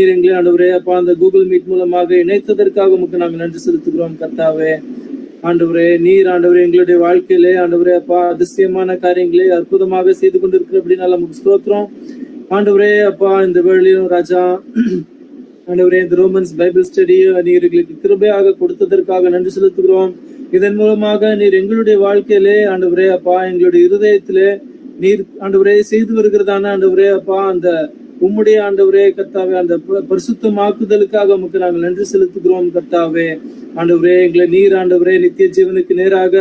எங்களை ஆண்டவரே அப்பா அந்த கூகுள் மீட் மூலமாக இணைத்ததற்காக உமக்கு நாங்கள் நன்றி செலுத்துகிறோம் கர்த்தாவே. ஆண்டவரே நீர் ஆண்டவரே எங்களுடைய வாழ்க்கையிலே ஆண்டவரே அப்பா அதிசயமான காரியங்களே அற்புதமாக செய்து கொண்டிருக்கிறபடினால நமக்கு ஸ்தோத்திரம். ஆண்டவரே அப்பா இந்த வேளையிலும் ராஜா ஆண்டவரே இந்த ரோமன்ஸ் பைபிள் ஸ்டடி நீர் எங்களுக்கு கிருபையாக கொடுத்ததற்காக நன்றி செலுத்துகிறோம். இதன் மூலமாக நீர் எங்களுடைய வாழ்க்கையிலே ஆண்டவரே அப்பா எங்களுடைய இருதயத்திலே நீர் ஆண்டவரே செய்து வருகிறதான ஆண்டவரே அப்பா அந்த உம்முடைய ஆண்டவரே கர்த்தாவே அந்த பரிசுத்தமாக்குதலுக்காக உமக்கு நாங்கள் நன்றி செலுத்துகிறோம் கர்த்தாவே. ஆண்டவரே எங்களை நீர் ஆண்டவரே நித்திய ஜீவனுக்கு நேராக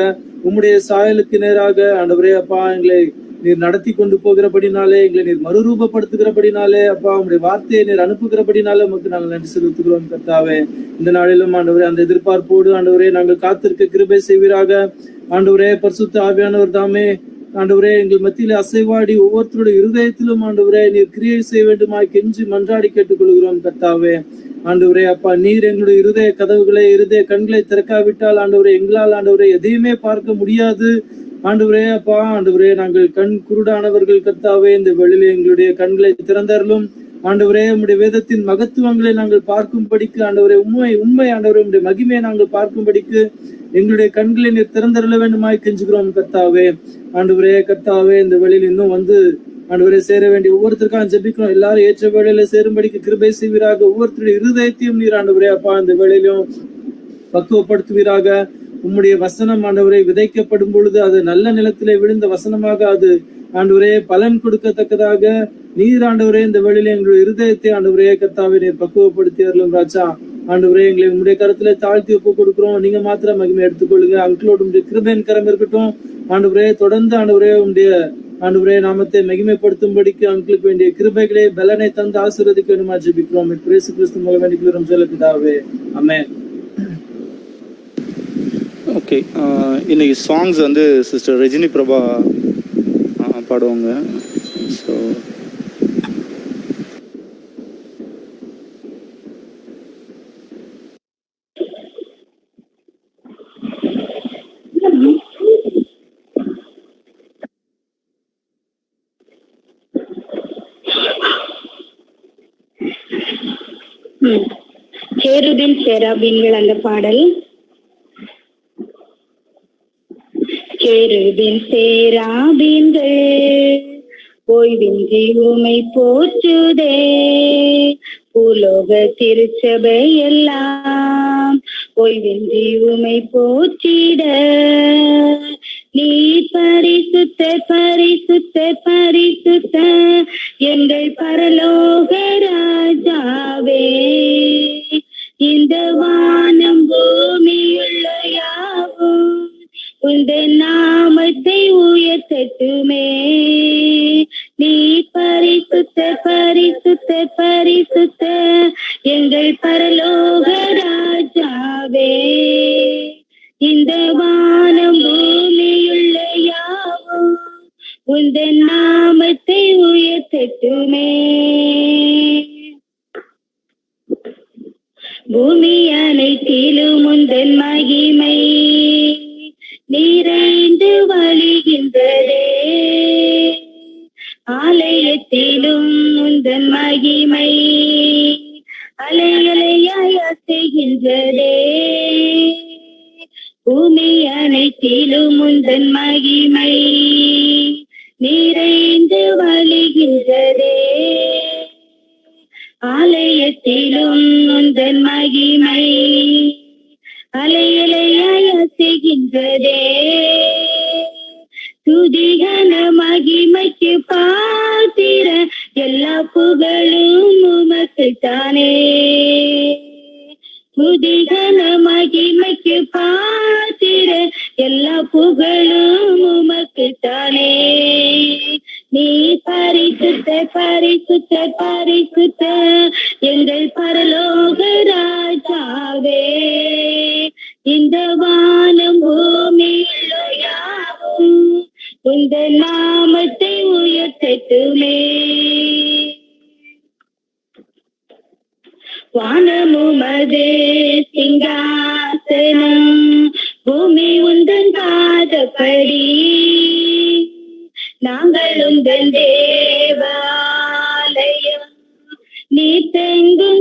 உம்முடைய சாயலுக்கு நேராக ஆண்டவரே அப்பா எங்களை நீர் நடத்தி கொண்டு போகிறபடினாலே எங்களை நீர் மறுரூபப்படுத்துகிறபடினாலே அப்பா உங்களுடைய வார்த்தையை நீர் அனுப்புகிறபடினாலே உமக்கு நாங்கள் நன்றி செலுத்துகிறோம் கர்த்தாவே. இந்த நாளிலும் ஆண்டவரே அந்த எதிர்பார்ப்போடு ஆண்டவரே நாங்கள் காத்திருக்க கிருபை செய்வீராக. ஆண்டவரே பரிசுத்த ஆவியானவர் தாமே ஆண்டவரே எங்கள் மத்தியிலே அசைவாடி ஒவ்வொருத்தருடைய இருதயத்திலும் ஆண்டவரே நீர் கிரியை செய்ய வேண்டுமாய் கெஞ்சி மன்றாடி கேட்டுக்கொள்கிறோம் கர்த்தாவே. ஆண்டவரே அப்பா நீர் எங்களுடைய இருதய கதவுகளை இருதய கண்களை திறக்காவிட்டால் ஆண்டவரே எங்களால் ஆண்டவரே எதையுமே பார்க்க முடியாது. ஆண்டவரே அப்பா ஆண்டவரே நாங்கள் கண் குருடானவர்கள் கர்த்தாவே. இந்த வெளியில எங்களுடைய கண்களை திறந்தரலும் ஆண்டவரே உம்முடைய வேதத்தின் மகத்துவங்களை நாங்கள் பார்க்கும்படிக்கு ஆண்டவரே உண்மை ஆண்டவரே உம்முடைய மகிமையை நாங்கள் பார்க்கும்படிக்கு எங்களுடைய கண்களை நீர் திறந்தரல வேண்டுமாய் கெஞ்சுகிறோம் கர்த்தாவே. ஆண்டவரே கர்த்தாவே இந்த வெளியில் இன்னும் வந்து ஆண்டவரே சேர வேண்டிய ஒவ்வொருத்தருக்காக ஜெபிக்கிறோம். எல்லாரும் ஏற்ற வேளையில சேரும்படிக்கு கிருபை செய்வீராக. ஒவ்வொருத்தருடைய இருதயத்தையும் நீர் ஆண்டவரே அப்பா இந்த வேளையிலும் பக்குவப்படுத்துவீராக. உம்முடைய வசனம் ஆண்டவரை விதைக்கப்படும் பொழுது அது நல்ல நிலத்திலே விழுந்த வசனமாக அது ஆண்டவரே பலன் கொடுக்கத்தக்கதாக நீர் ஆண்டவரே இந்த வேளையில எங்களுடைய இருதயத்தை ஆண்டவரே கர்த்தாவே நீர் பக்குவப்படுத்தி அருளும் ராஜா. ஆண்டவரே எங்களை உங்களுடைய கருத்துல தாழ்த்தி ஒப்பு கொடுக்கிறோம். நீங்க மாத்திரம் மகிமை எடுத்துக்கொள்ளுங்க. அங்களோட உங்களுடைய கிருபையின் கரம் இருக்கட்டும் ஆண்டவரே. தொடர்ந்து ஆண்டவரே உங்களுடைய ஆண்டவரே நாமத்தை மகிமைப்படுத்தும்படிக்கு அங்களுக்கு வேண்டிய கிருபைகளை பலனை தந்து ஆசீர்வதிக்க வேண்டுமா ஜெபிக்கிறோம். இயேசு கிறிஸ்து மூலம் வேண்டிக்கிறோம் ஜெயலலிதாவே. ஆமென். ஓகே, இன்னைக்கு சாங்ஸ் வந்து சிஸ்டர் ரஜினி பிரபா பாடுவாங்க. ஸோ சேருபின் சேராபீன்கள் அந்த பாடல். சேருபின் சேராபீன்கள் ஓய்வின்றி உமை போற்றுதே, பூலோக திருச்சபை எல்லாம் ஓய்வின்றி உமை போற்றிட. நீ பரிசுத்த பரிசுத்த பரிசுத்த எங்கள் பரலோக ராஜாவே. இந்த வானம் பூமியுள்ள யாவும் உந்தன் நாமத்தை உயர்த்தட்டுமே. நீ பரிசுத்த பரிசுத்த பரிசுத்த எங்கள் பரலோக ராஜாவே. இந்த வானம் பூமியுள்ள யாவும் உந்தன் நாமத்தை உயர்த்தட்டுமே. பூமி அனைத்திலும் உந்தன் மகிமை நிறைந்து வழிகின்றதே. ஆலயத்திலும் உந்தன் மகிமை அலையலையாய் அசைகின்றதே. பூமி அனைத்திலும் உந்தன் மகிமை நிறைந்து வழிகின்றதே. ஆலயத்திலும் உந்தன் மகிமை அலையலையாய் அசைகின்றதே. துதிகன மகிமைக்கு பாத்திர எல்லா புகழும் உமக்குத்தானே. துதிகன மகிமைக்கு பாத்திர எல்லா புகழும் உமக்குத்தானே. நீ பரிசுத்த பரிசுத்த பரிசுத்த எங்கள் பரலோக ராஜாவே. இந்த வானம் பூமியில் யாவும் உந்தன் நாமத்தை உயர்த்தட்டுமே. வானமுமது சிங்காசனம் பூமி உந்தன் பாதப்படி. நாங்கள் உந்தன் தேவாலயம் நீ தெங்கும்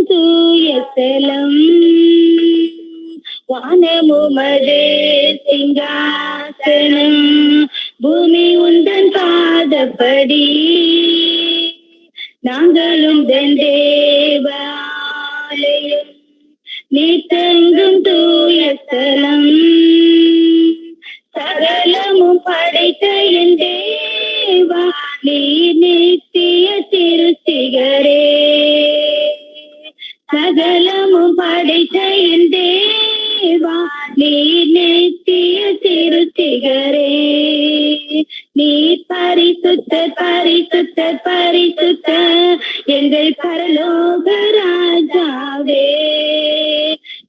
நீ தங்கும் தூய ஸ்தலம். சகலமும் படைத்த என் தேவா, நீ நித்திய திருத்திகரே. சகலமும் படைத்த என் தேவா, நீ நித்திய திருத்திகரே. நீ பரிசுத்த பரிசுத்த பரிசுத்த எங்கள் பரலோக ராஜாவே.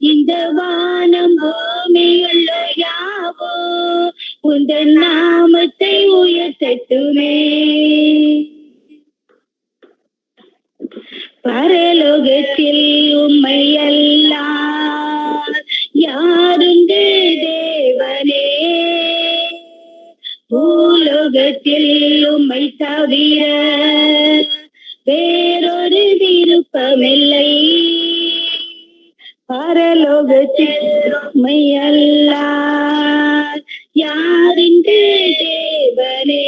இந்த வானம் பூமியுள்ள யாவோ உந்தன் நாமத்தை உயர்த்தட்டுமே. பரலோகத்தில் உம்மை அல்லால் யாருண்டு தேவனே. பூலோகத்தில் உம்மை தவிர வேறொரு விருப்பமில்லை. பரலோகத்தில் உம்மை அல்லால் யாருண்டு தேவனே.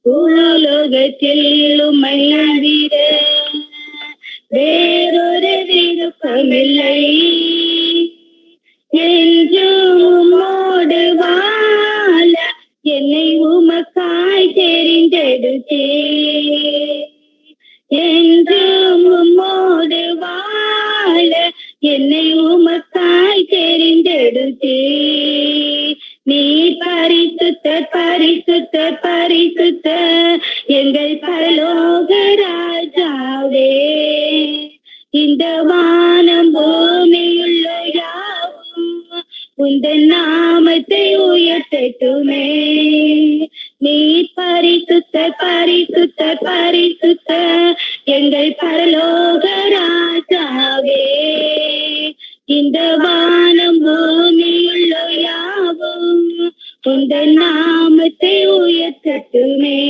பூலோகத்தில் உம்மை தவிர வேறொரு விருப்பமில்லை. என்றும் உம்மோடு வாழ என்னை உமக்காய் தெரிந்தெடுத்தே. என்றும் உம்மோடு வாழ என்னை உமக்காய் தெரிந்தெடுத்தே. நீ பரிசுத்த பரிசுத்த பரிசுத்த எங்கள் பரலோக ராஜாவே. இந்த வானம் பூமியுள்ள யாவும் உந்தன் நாமத்தை உயர்த்தட்டுமே. நீ பரிசுத்த பரிசுத்த பரிசுத்த எங்கள் பரலோக ராஜாவே. இந்த வானம் பூமியுள்ள யாவும் உந்தன் நாமத்தை உயர்த்தட்டுமே.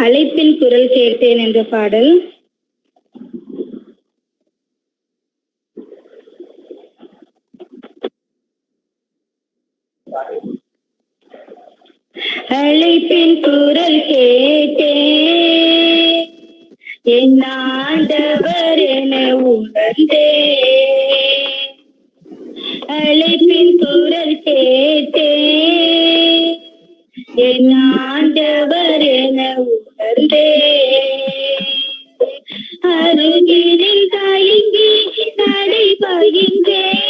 அழைப்பின் குரல் கேட்டேன் என்ற பாடல். அழைப்பின் குரல் கேட்டேன் என் ஆண்டவர் என உணர்ந்தேன். அழைப்பின் குரல் கேட்டேன் என் ஆண்டவர் என உணர்ந்தேன். அருகினில் தயங்கி நடைபயின்றேன்.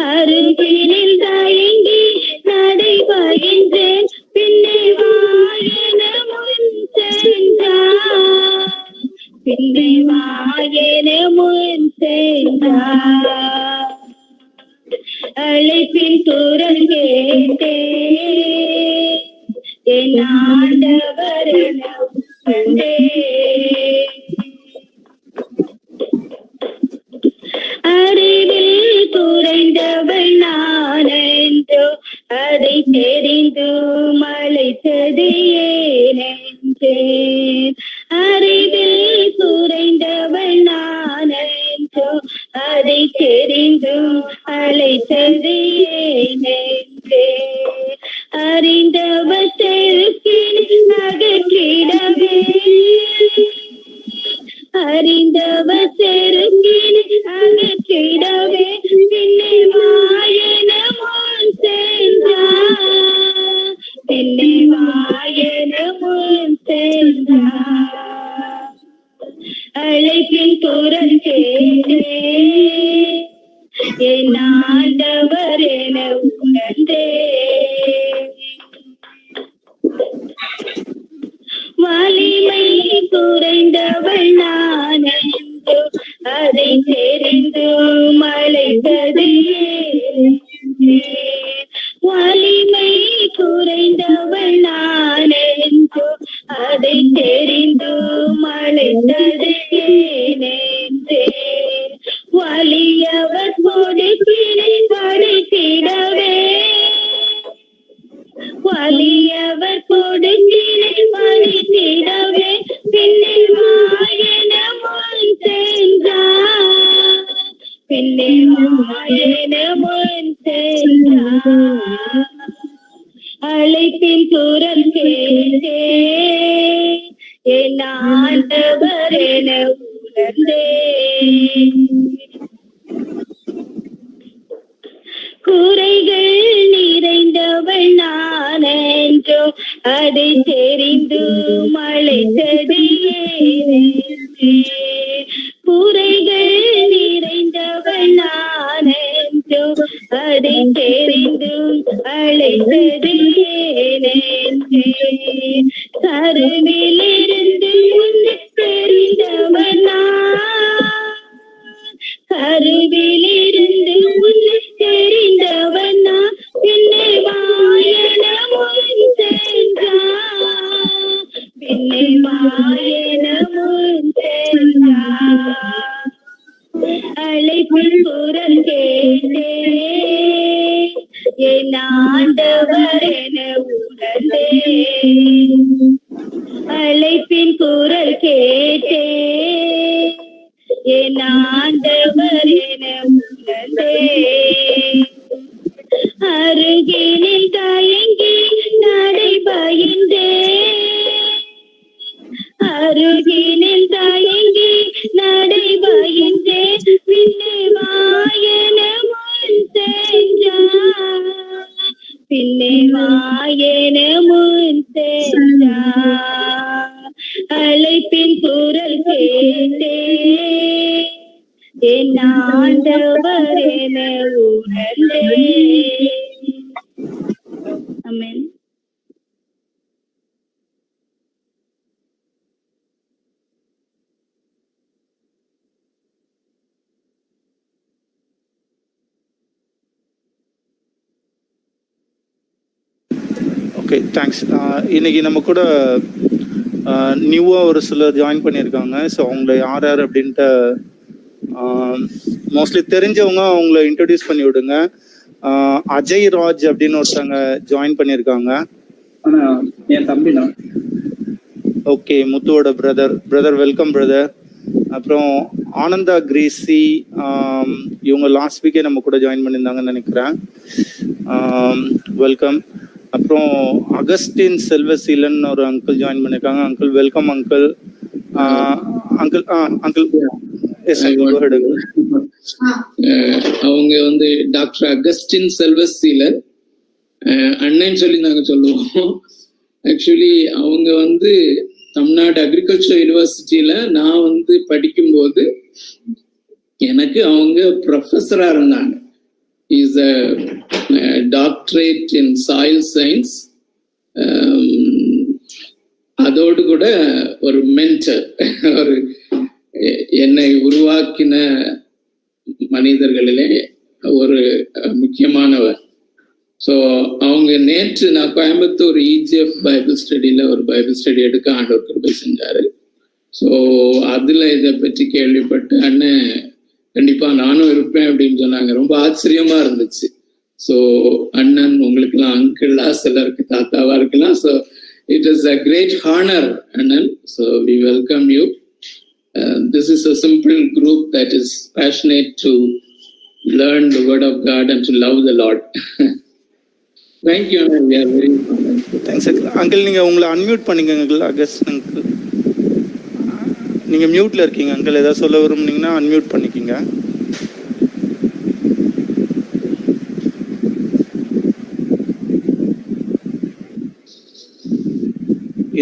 அருகினில் தயங்கி நடைபயின்றேன். பின்னே வாயன முன் சென்றார். பின்னே வாயன முன் சென்றார். அழைப்பின் குரல் கேட்டேன் என் ஆண்டவர் என உணர்ந்தேன். அறிவில் குறைந்தவள் நான் என்றோ அதை தெரிந்து மலைத்தது ஏனென்றேன். அறிவில் குறைந்தவள் நான் என்றோ அதை தெரிந்து அழைத்தது ஏனென்றேன். அறிந்தவர் செருக்கின் அகற்றிடவே. அறிந்தவர் செருக்கின் அகற்றிடவே. பின்னே வாயன முன் சென்றார். பின்னே வாயன முன் சென்றார். அழைப்பின் குரல் கேட்டேன் என் ஆண்டவர் என உணர்ந்தேன். வலிமை குறைந்தவள் நான் என்று அதை தெரிந்து மலைத்தது ஏனென்றேன். வலிமை குறைந்தவள் நான் என்று அதை தெரிந்து மலைத்தது ஏனென்றேன். வலியவர் கொடுக்கினை படைத்திடவே. வலியவர் கொடுக்கினை படைத்திடவே. பின்னே வாயன முன் சென்றார். பின்னே வாயன முன் சென்றார். அழைப்பின் குரல் கேட்டே என் ஆண்டவர் என உணர்ந்தே. குறைகள் நிறைந்தவள் நான் என்றோ அதை தெரிந்து அழைத்தது ஏனென்றே. குறைகள் நிறைந்தவள் நான் என்றோ அதை தெரிந்து அழைத்தது ஏனென்றே. கருவிலிருந்து முன்னே தெரிந்தவள் நான், கருவிலிருந்து முன்னே தெரிந்தவன் நான், பின்னே வாயன முன் சென்றார். பின்னே வாயன முன் சென்றார். அழைப்பின் குரல் கேட்டே என் ஆண்டவர் என உணர்ந்தே. அழைப்பின் குரல் கேட்டே என் ஆண்டவர் என உணர்ந்தே. அருகினில் தயங்கி நடை பயந்தே, அருகினில் தயங்கி நடை பயந்தே. பின்னே வாயன முன் சென்றார். பின்னே வாயன முன் சென்றார். அழைப்பின் குரல் கேட்டே என் ஆண்டவர் என உணர்ந்தே. ஆமென். Okay, thanks. இன்னைக்கு நம்ம கூட நியூவாக ஒரு சிலர் ஜாயின் பண்ணியிருக்காங்க. ஸோ அவங்கள யார் யார் அப்படின்ட்டு மோஸ்ட்லி தெரிஞ்சவங்க அவங்கள இன்ட்ரடியூஸ் பண்ணி விடுங்க. அஜய் ராஜ் அப்படின்னு ஒருத்தவங்க ஜாயின் பண்ணியிருக்காங்க. என் தம்பி தான். ஓகே, முத்துவோட பிரதர் வெல்கம் பிரதர். அப்புறம் ஆனந்தா கிரேசி, இவங்க லாஸ்ட் வீக்கே நம்ம கூட ஜாயின் பண்ணியிருந்தாங்கன்னு நினைக்கிறேன். வெல்கம். அப்புறம் அகஸ்டின் செல்வசீலன் ஒரு அங்கிள் ஜாயின் பண்ணியிருக்காங்க. Uncle welcome uncle. Uncle yes uncle. அவங்க வந்து டாக்டர் அகஸ்டின் செல்வசீலன் அண்ணன் சொல்லி நாங்க சொல்லுவோம். ஆக்சுவலி அவங்க வந்து தமிழ்நாடு அக்ரிகல்ச்சர் யூனிவர்சிட்டியில நான் வந்து படிக்கும்போது எனக்கு அவங்க ப்ரொஃபஸரா இருந்தாங்க. Is a doctorate in soil science. அதோடு கூட ஒரு மென்டர், ஒரு என்னை உருவாக்கின மனிதர்களிலே ஒரு முக்கியமானவர். ஸோ அவங்க நேற்று நான் கோயம்புத்தூர் இஜிஎஃப் பைபிள் ஸ்டடியில் ஒரு பைபிள் ஸ்டடி எடுக்க ஆண்டவர் கிருபை செஞ்சாரு. ஸோ அதில் இதை பற்றி கேள்விப்பட்டு அண்ணன் கண்டிப்பாக நானும் இருப்பேன் அப்படின்னு சொன்னாங்க. ரொம்ப ஆச்சரியமா இருந்துச்சு. ஸோ அண்ணன் உங்களுக்கெல்லாம் அங்கிளா, சிலருக்கு தாத்தாவா இருக்கலாம். So it is a great honour அண்ணன். So we welcome you. This is a simple group that is passionate to learn the word of God and to love the Lord. Thank you. We are very thanks uncle. நீங்க உங்களை unmute பண்ணிக்கங்க uncle. August uncle நீங்க மியூட்ல இருக்கீங்க uncle. ஏதாவது சொல்ல விரும்புனீங்கன்னா unmute பண்ணிக்கங்க.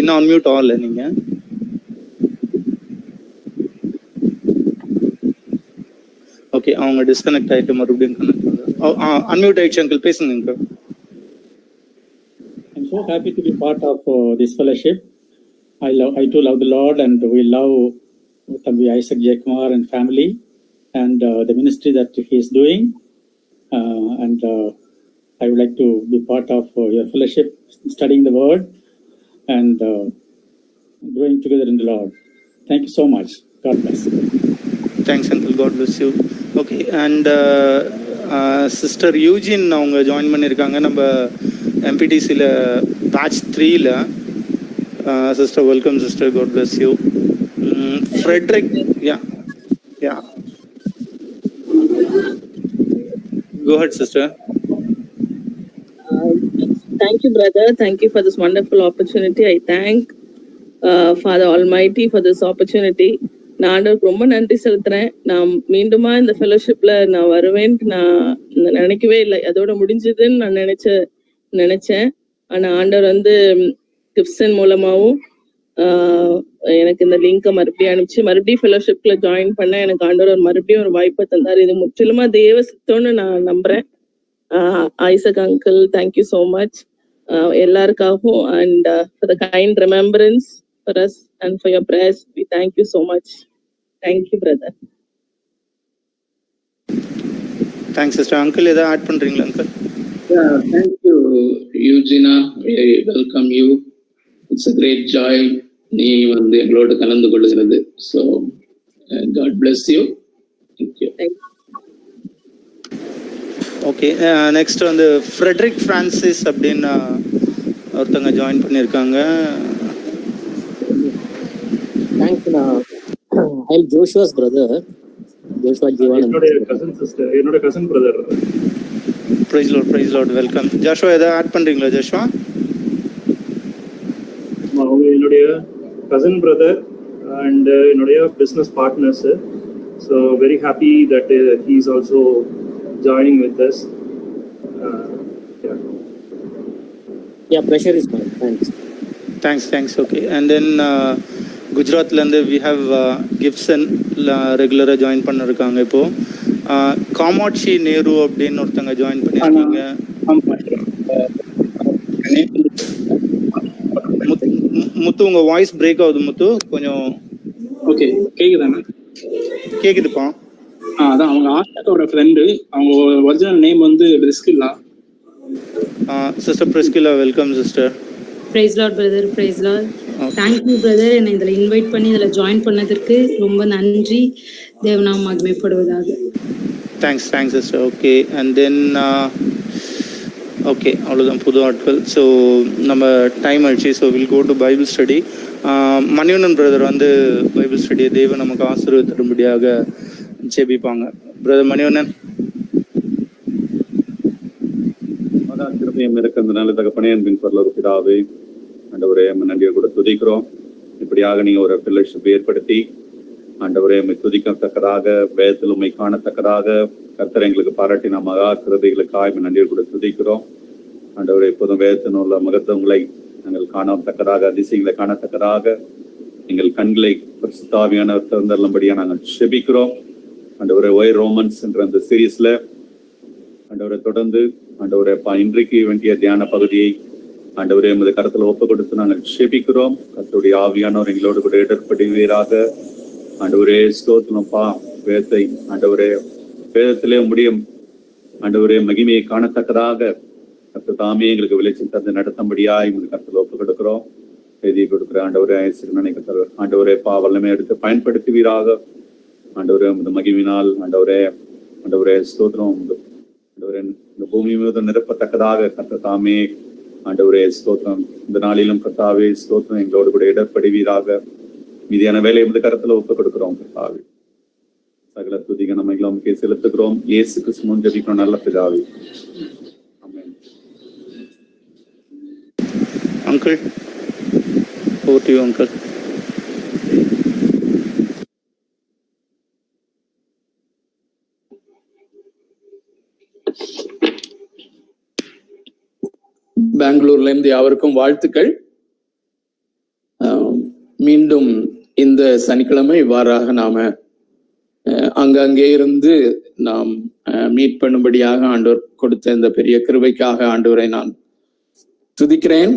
இன்னும் அன்மியூட் ஆகல நீங்க. ஓகே, அவங்க டிஸ்கனெக்ட் ஆயிட்டு மறுபடியும் கனெக்ட் பண்ணுங்க. அன்மியூட் ஆயிடுச்சு அங்கிள், பேசுங்க uncle. I'm so happy to be part of this fellowship. I too love the Lord, and we love Thambi Isaac Jayakumar and family, and the ministry that he is doing. And I would like to be part of your fellowship, studying the word and growing together in the Lord. Thank you so much. God bless. Thanks uncle, God bless you. Okay, and sister Eugene அவங்க join பண்ணியிருக்காங்க நம்ம எம்பிடிசியில் batch 3ல. Sister welcome sister, God bless you. Frederick, yeah Go ahead, sister. Thank you, brother. Thank you for this wonderful opportunity. I thank Father Almighty for this opportunity. நான் ஆண்டவருக்கு ரொம்ப நன்றி செலுத்துறேன். நான் மீண்டுமா இந்த ஃபெலோஷிப்ல நான் வருவேன்ட்டு நான் நினைக்கவே இல்லை. அதோட முடிஞ்சதுன்னு நான் நினைச்சேன். ஆனா ஆண்டவர் வந்து கிப்சன் மூலமாவும் எனக்கு இந்த லிங்கை மறுபடியும் அனுப்பிச்சு மறுபடியும் ஃபெலோஷிப்ல ஜாயின் பண்ண எனக்கு ஆண்டவர் மறுபடியும் ஒரு வாய்ப்பை தந்தார். இது முற்றிலுமா தேவ சித்தம்னு நான் நம்புறேன். Isaac uncle, thank you so much. எல்லாருக்காகவும் and for the kind remembrance for us and for your prayers, we thank you so much. Thank you, brother. Thanks, sister. Uncle, ஏதாவது ஆட் பண்றீங்களா uncle? Yeah, thank you, Eugenia. We welcome you. It's a great joy நீ வந்து எங்களோடு கலந்து கொள்கிறது. So, God bless you. Thank you. Thank you. Okay, next வந்து Frederick Francis அப்படின்னு ஒருத்தங்க ஜாயின் பண்ணியிருக்காங்க. Thanks. I am Joshua's brother, Joshua Jeevanand. என்னோட cousin brother. Praise Lord, welcome. Joshua ஏதாவது ஆட் பண்றீங்களா ஜாஷுவா? அவங்க என்னுடைய கசின் பிரதர் அண்ட் என்னுடைய business partners. So very happy that he is also joining with us. Yeah, pressure is mine. Thanks. Okay, and then குஜராத்ல இருந்து we have Gibson ரெகுலரா join பண்ணிருக்காங்க. இப்போ காமாட்சி நேரு அப்படின்னு ஒருத்தங்க ஜாயின் பண்ணிருக்காங்க. முத்து, உங்க வாய்ஸ் பிரேக் ஆகுது முத்து, கொஞ்சம். ஓகே, கேக்குதாங்க? கேக்குதுப்பா. அதான் அவங்க ஆஷாவோட ஃப்ரெண்டு. அவங்க ஒரிஜினல் நேம் வந்து Priscilla. Sister Priscilla, welcome sister. Praise lord brother, praise lord. Thank you brother, என்னை இதில் இன்வைட் பண்ணி இதில் ஜாயின் பண்ணதற்கு ரொம்ப நன்றி. தேவநாமம் மகிமைப்படுவதாக. Thanks sister. Okay, and then okay, அவ்வளோதான் புது ஆட்கள். ஸோ நம்ம டைம் ஆயிடுச்சு. So will go to Bible study. Manivannan brother வந்து பைபிள் ஸ்டடியை தேவன் நமக்கு ஆசீர்வதிக்கும்படியாக ஜெபிப்பாங்க. பிரதர் மணிவண்ணன். கிருபையும் இருக்கிறதுனால தகப்பனே, அன்பின் பரலோக பிதாவே, ஆண்டவரே நன்றியை கூட துதிக்கிறோம். இப்படியாக நீங்க ஒரு ஃபெல்லோஷிப் ஏற்படுத்தி ஆண்டவரே துதிக்கத்தக்கதாக, வேதத்தில் உண்மை காணத்தக்கதாக கர்த்தர் எங்களுக்கு பாராட்டின மகா கிருபைகளுக்காக நன்றியை கூட துதிக்கிறோம். ஆண்டவரே, எப்போதும் வேதத்தின் உள்ள மகத்துவங்களை நாங்கள் காணத்தக்கதாக, அதிசயங்களை காணத்தக்கதாக எங்கள் கண்களை பரிசுத்தாவியானவர் திறந்தருளும்படியா நாங்கள் செபிக்கிறோம். ஆண்டவரே, ஒய் ரோமன்ஸ் என்ற அந்த சீரீஸ்ல ஆண்டவரை தொடர்ந்து ஆண்டவரே இன்றைக்கு வேண்டிய தியான பகுதியை ஆண்டவரே எமது கருத்துல ஒப்பு கொடுத்து நாங்கள் செபிக்கிறோம். கர்த்தருடைய ஆவியானவர் எங்களோடு கூட இடர்படுவீராக. ஆண்டவரே ஸ்தோத்திரம்ப்பா. வேதத்தை ஆண்டவரே வேதத்திலே முடியும் ஆண்டவரே மகிமையை காணத்தக்கதாக கர்த்தர் தாமே எங்களுக்கு விளைச்சல் தந்து நடத்தும்படியா எங்களுக்கு கருத்துல ஒப்பு கொடுக்கிறோம். செய்தியை கொடுக்குற ஆண்டவரே நினைக்க ஆண்டவரே வல்லமை எடுத்து பயன்படுத்துவீராக. ஆண்டவரே இந்த மகிமினால் ஆண்டவரே ஸ்தோத்திரம். ஆண்டவரே இந்த பூமி மீது நிரப்பத்தக்கதாக கர்த்தர் தாமே ஆண்டவரே ஸ்தோத்திரம். இந்த நாளிலும் கர்த்தாவே ஸ்தோத்திரம் எங்களோடு கூட இடர்படுவீராக. மீதியான வேலை இந்த கருத்துல ஒப்பு கொடுக்கிறோம் கர்த்தாவே. சகல துதிக நம்மைகளும் செலுத்துகிறோம். இயேசு கிறிஸ்துவின் ஜெபிக்கிறோம் நல்ல பிதாவே. Amen. Uncle, over to you, uncle. பெங்களூர்ல இருந்து யாவருக்கும் வாழ்த்துக்கள். மீண்டும் இந்த சனிக்கிழமை இவ்வாறாக நாம அங்கங்கே இருந்து நாம் மீட் பண்ணும்படியாக ஆண்டவர் கொடுத்த இந்த பெரிய கிருபைக்காக ஆண்டவரை நான் துதிக்கிறேன்.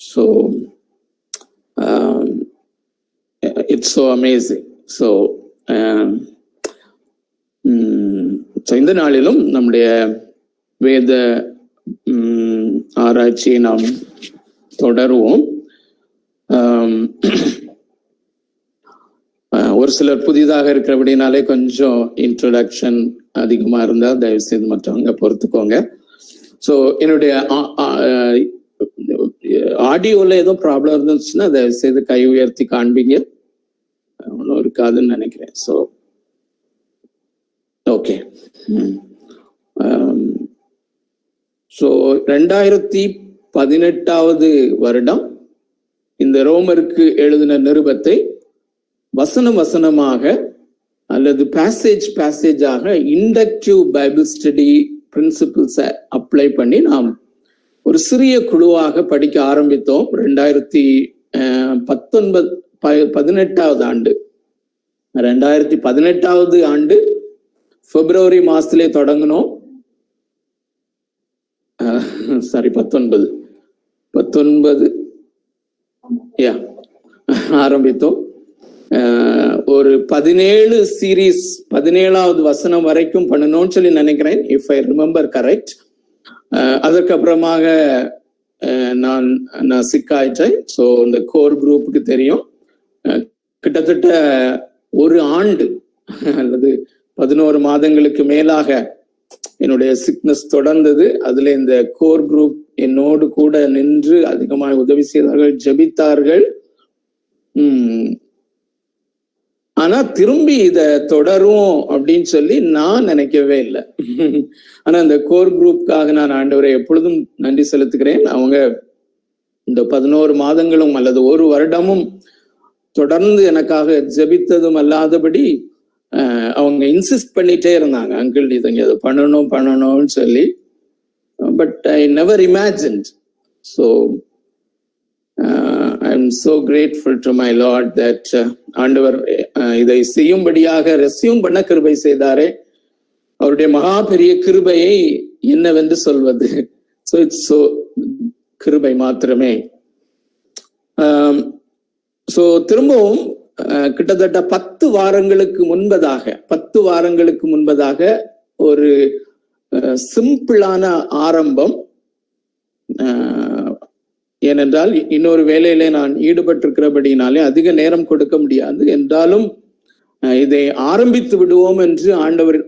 So it's so amazing. So இந்த நாளிலும் நம்முடைய வேத ஆராய்ச்சியை நாம் தொடருவோம். ஒரு சிலர் புதிதாக இருக்கிறபடினாலே கொஞ்சம் இன்ட்ரோடக்ஷன் அதிகமா இருந்தா தயவு செய்து மற்றவங்க பொறுத்துக்கோங்க. ஸோ என்னுடைய ஆடியோல ஏதோ ப்ராப்ளம் இருந்துச்சுன்னா தயவு செய்து கை உயர்த்தி காண்பீங்க. ஒன்றும் இருக்காதுன்னு நினைக்கிறேன். So okay. ஓகே. ஸோ 2018வது வருடம் இந்த ரோமருக்கு எழுதின நிருபத்தை வசனம் வசனமாக அல்லது பேசேஜாக இண்டக்டிவ் பைபிள் ஸ்டடி பிரின்சிபிள்ஸை அப்ளை பண்ணி நாம் ஒரு சிறிய குழுவாக படிக்க ஆரம்பித்தோம். 2018வது ஆண்டு 2018வது ஆண்டு பிப்ரவரி மாசத்திலே தொடங்கினோம். 19 ஆரம்பித்தோம். ஒரு 17 சீரீஸ் 17வது வசனம் வரைக்கும் பண்ணணும்னு சொல்லி நினைக்கிறேன், இஃப் ஐ ரிமெம்பர் கரெக்ட். அதற்கப்புறமாக நான் சிக்காயிட்டேன். ஸோ இந்த கோர் குரூப்புக்கு தெரியும், கிட்டத்தட்ட ஒரு ஆண்டு அல்லது 11 மாதங்களுக்கு மேலாக என்னுடைய சிக்னஸ் தொடர்ந்தது. அதுல இந்த கோர் குரூப் என்னோடு கூட நின்று அதிகமாக உதவி செய்தார்கள், ஜெபித்தார்கள். ஆனா திரும்பி இத தொடரும் அப்படின்னு சொல்லி நான் நினைக்கவே இல்லை. ஆனா இந்த கோர் குரூப்புக்காக நான் ஆண்டவரை எப்பொழுதும் நன்றி செலுத்துகிறேன். அவங்க இந்த 11 மாதங்களும் அல்லது ஒரு வருடமும் தொடர்ந்து எனக்காக ஜெபித்ததும் அல்லாதபடி அவங்க இன்சிஸ்ட் பண்ணிட்டே இருந்தாங்க, அங்கிள் இதை பண்ணணும்னு சொல்லி. But I never imagined. So I am so grateful to my Lord that ஆண்டவர் இதை செய்யும்படியாக ரெஸ்யூம் பண்ண கிருபை செய்தாரே. அவருடைய மகா பெரிய கிருபையை என்னவென்று சொல்வது. ஸோ இட்ஸ் ஸோ கிருபை மாத்திரமே. ஸோ திரும்பவும் கிட்டத்தட்ட 10 வாரங்களுக்கு முன்பதாக ஒரு சிம்பிளான ஆரம்பம். ஏனென்றால் இன்னொரு வேலையில நான் ஈடுபட்டிருக்கிறபடினாலே அதிக நேரம் கொடுக்க முடியாது. என்றாலும் இதை ஆரம்பித்து விடுவோம் என்று ஆண்டவர்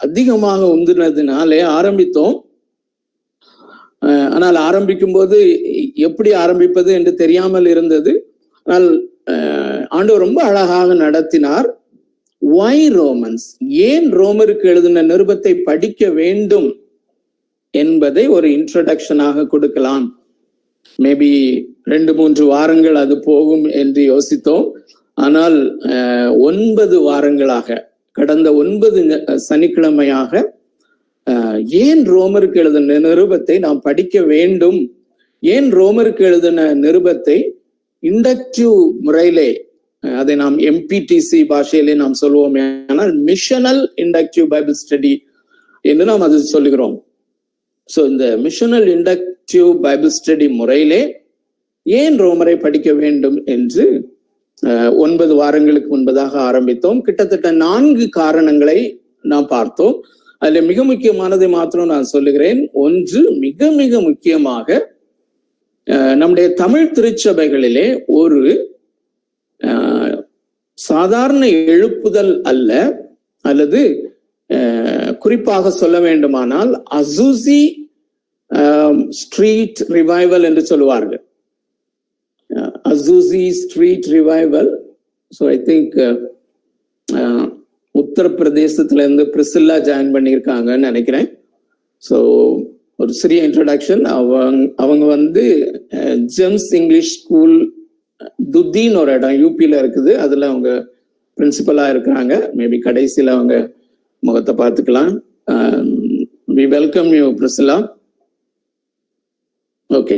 அதிகமாக உந்தினதினாலே ஆரம்பித்தோம். ஆனால் ஆரம்பிக்கும் போது எப்படி ஆரம்பிப்பது என்று தெரியாமல் இருந்தது. ஆனால் ஆண்டவர் ரொம்ப அழகாக நடத்தினார். Why Romans? ஏன் ரோமருக்கு எழுதின நிருபத்தை படிக்க வேண்டும் என்பதை ஒரு இன்ட்ரோடக்ஷனாக கொடுக்கலாம். மேபி 2-3 வாரங்கள் அது போகும் என்று யோசித்தோம். ஆனால் 9 வாரங்களாக, கடந்த 9 சனிக்கிழமையாக ஏன் ரோமருக்கு எழுதின நிருபத்தை நாம் படிக்க வேண்டும், ஏன் ரோமருக்கு எழுதின நிருபத்தை இண்டக்டிவ் முறையிலே, அதை நாம் எம்பிடிசி பாஷையிலே நாம் சொல்லுவோம், ஆனால் மிஷனல் இண்டக்டிவ் பைபிள் ஸ்டடி என்று நாம் அது சொல்லுகிறோம். ஸோ இந்த மிஷனல் இண்டக்டிவ் பைபிள் ஸ்டடி முறையிலே ஏன் ரோமரை படிக்க வேண்டும் என்று 9 வாரங்களுக்கு முன்பதாக ஆரம்பித்தோம். கிட்டத்தட்ட 4 காரணங்களை நாம் பார்த்தோம். அதுல மிக முக்கியமானதை மாத்திரம் நான் சொல்லுகிறேன். ஒன்று, மிக மிக முக்கியமாக நம்முடைய தமிழ் திருச்சபைகளிலே ஒரு சாதாரண எழுப்புதல் அல்ல, அல்லது குறிப்பாக சொல்ல வேண்டுமானால் அசூசி ஸ்ட்ரீட் ரிவைவல் என்று சொல்லுவார்கள். Azusa street revival. So I think உத்தரப்பிரதேசத்துல இருந்து பிரிசில்லா ஜாயின் பண்ணியிருக்காங்கன்னு நினைக்கிறேன். ஸோ ஒரு சிறிய இன்ட்ரோடக்ஷன். அவங்க வந்து ஜெம்ஸ் இங்கிலீஷ் ஸ்கூல் துத்தின்னு ஒரு இடம் யூபியில இருக்குது, அதுல அவங்க பிரின்சிபலா இருக்கிறாங்க. மேபி கடைசியில அவங்க முகத்தை பார்த்துக்கலாம். We welcome you Priscilla. Okay.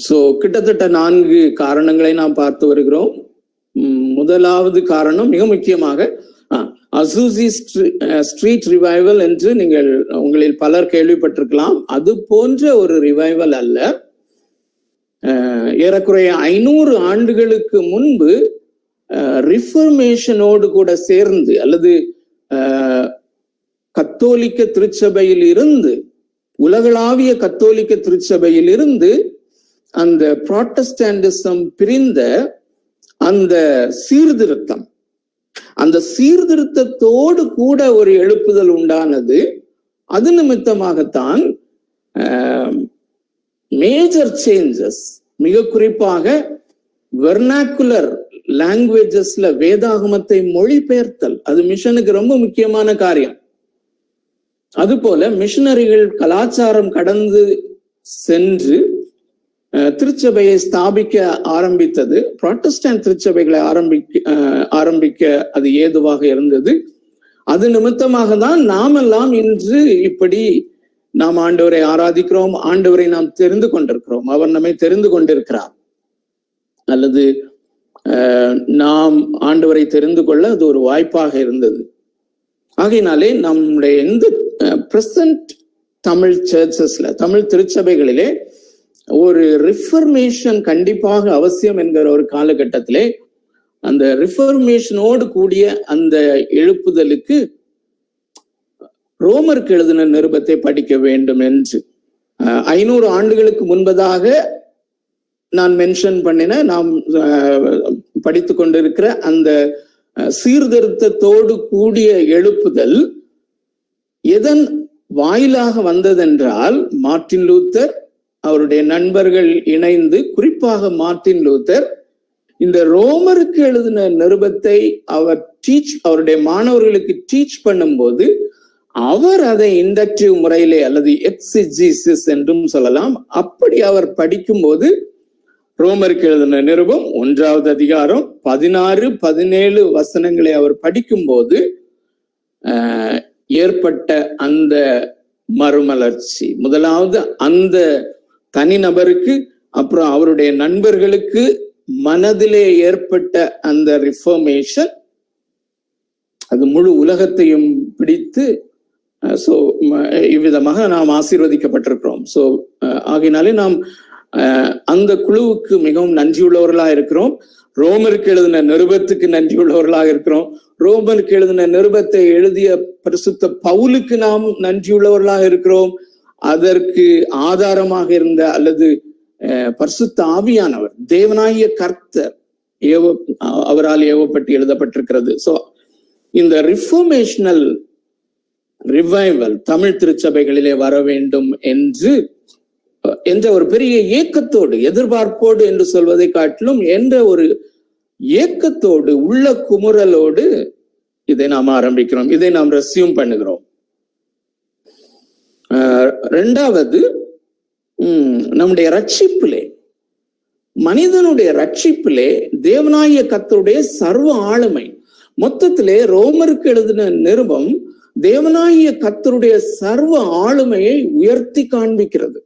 So கிட்டத்தட்ட 4 காரணங்களை நாம் பார்த்து வருகிறோம். முதலாவது காரணம் மிக முக்கியமாக அசூசி ஸ்ட்ரீட் ரிவைவல் என்று நீங்கள் உங்களில் பலர் கேள்விப்பட்டிருக்கலாம். அது போன்ற ஒரு ரிவைவல் அல்ல. ஏறக்குறைய 500 ஆண்டுகளுக்கு முன்பு ரிஃபர்மேஷனோடு கூட சேர்ந்து, அல்லது கத்தோலிக்க திருச்சபையில் இருந்து, உலகளாவிய கத்தோலிக்க திருச்சபையில் இருந்து அந்த புராட்டஸ்டாண்டிசம் பிரிந்த அந்த சீர்திருத்தம், அந்த சீர்திருத்தத்தோடு கூட ஒரு எழுப்புதல் உண்டானது. அது நிமித்தமாகத்தான் மேஜர் சேஞ்சஸ், மிக குறிப்பாக வெர்னாக்குலர் லாங்குவேஜஸ்ல வேதாகமத்தை மொழிபெயர்த்தல், அது மிஷனுக்கு ரொம்ப முக்கியமான காரியம். அதுபோல மிஷனரிகள் கலாச்சாரம் கடந்து சென்று திருச்சபையை ஸ்தாபிக்க ஆரம்பித்தது. புராட்டஸ்டன்ட் திருச்சபைகளை ஆரம்பிக்க அது ஏதுவாக இருந்தது. அது நிமித்தமாக தான் நாமெல்லாம் இன்று இப்படி நாம் ஆண்டவரை ஆராதிக்கிறோம், ஆண்டவரை நாம் தெரிந்து கொண்டிருக்கிறோம், அவர் நம்மை தெரிந்து கொண்டிருக்கிறார். அல்லது நாம் ஆண்டவரை தெரிந்து கொள்ள அது ஒரு வாய்ப்பாக இருந்தது. ஆகையினாலே நம்முடைய எந்த பிரசன்ட் தமிழ் சர்ச்சஸ்ல, தமிழ் திருச்சபைகளிலே ஒரு ரிஃபர்மேஷன் கண்டிப்பாக அவசியம் என்கிற ஒரு காலகட்டத்திலே அந்த ரிஃபர்மேஷனோடு கூடிய அந்த எழுப்புதலுக்கு ரோமருக்கு எழுதின நிருபத்தை படிக்க வேண்டும் என்று 500 ஆண்டுகளுக்கு முன்பதாக நான் மென்ஷன் பண்ணின, நாம் படித்து கொண்டிருக்கிற அந்த சீர்திருத்தத்தோடு கூடிய எழுப்புதல் எதன் வாயிலாக வந்ததென்றால், மார்ட்டின் லூத்தர் அவருடைய நண்பர்கள் இணைந்து, குறிப்பாக மார்ட்டின் லூத்தர் இந்த ரோமருக்கு எழுதின நிருபத்தை அவருடைய மாணவர்களுக்கு டீச் பண்ணும்போது அவர் அதை இண்டக்டிவ் முறையிலே அல்லது எக்ஸிஜிசிஸ் என்றும் சொல்லலாம், அப்படி அவர் படிக்கும்போது ரோமருக்கு எழுதின நிருபம் 1வது அதிகாரம் 16-17 வசனங்களை அவர் படிக்கும்போது ஏற்பட்ட அந்த மறுமலர்ச்சி, முதலாவது அந்த தனிநபருக்கு, அப்புறம் அவருடைய நண்பர்களுக்கு மனதிலே ஏற்பட்ட அந்த ரிஃபர்மேஷன் அது முழு உலகத்தையும் பிடித்து இவ்விதமாக நாம் ஆசீர்வதிக்கப்பட்டிருக்கிறோம். ஆகையினாலே நாம் அந்த குழுவுக்கு மிகவும் நன்றியுள்ளவர்களாக இருக்கிறோம். ரோமருக்கு எழுதின நிருபத்துக்கு நன்றியுள்ளவர்களாக இருக்கிறோம். ரோமருக்கு எழுதின நிருபத்தை எழுதிய பரிசுத்த பவுலுக்கு நாம் நன்றியுள்ளவர்களாக இருக்கிறோம். அதற்கு ஆதாரமாக இருந்த அல்லது பரிசுத்த ஆவியானவர், தேவனாகிய கர்த்தர் அவரால் ஏவப்பட்டு எழுதப்பட்டிருக்கிறது. இந்த ரிஃபர்மேஷனல் ரிவைவல் தமிழ் திருச்சபைகளிலே வர வேண்டும் என்ற ஒரு பெரிய ஏக்கத்தோடு, எதிர்பார்ப்போடு என்று சொல்வதை காட்டிலும் என்ற ஒரு ஏக்கத்தோடு, உள்ள குமுறலோடு இதை நாம் ஆரம்பிக்கிறோம், இதை நாம் ரெஸ்யூம் பண்ணுகிறோம். இரண்டாவது, நம்முடைய ரட்சிப்பிலே, மனிதனுடைய ரட்சிப்பிலே தேவனாகிய கர்த்தருடைய சர்வ ஆளுமை. மொத்தத்திலே ரோமருக்கு எழுதின நிருபம் தேவனாகிய கர்த்தருடைய சர்வ ஆளுமையை உயர்த்தி காண்பிக்கிறது.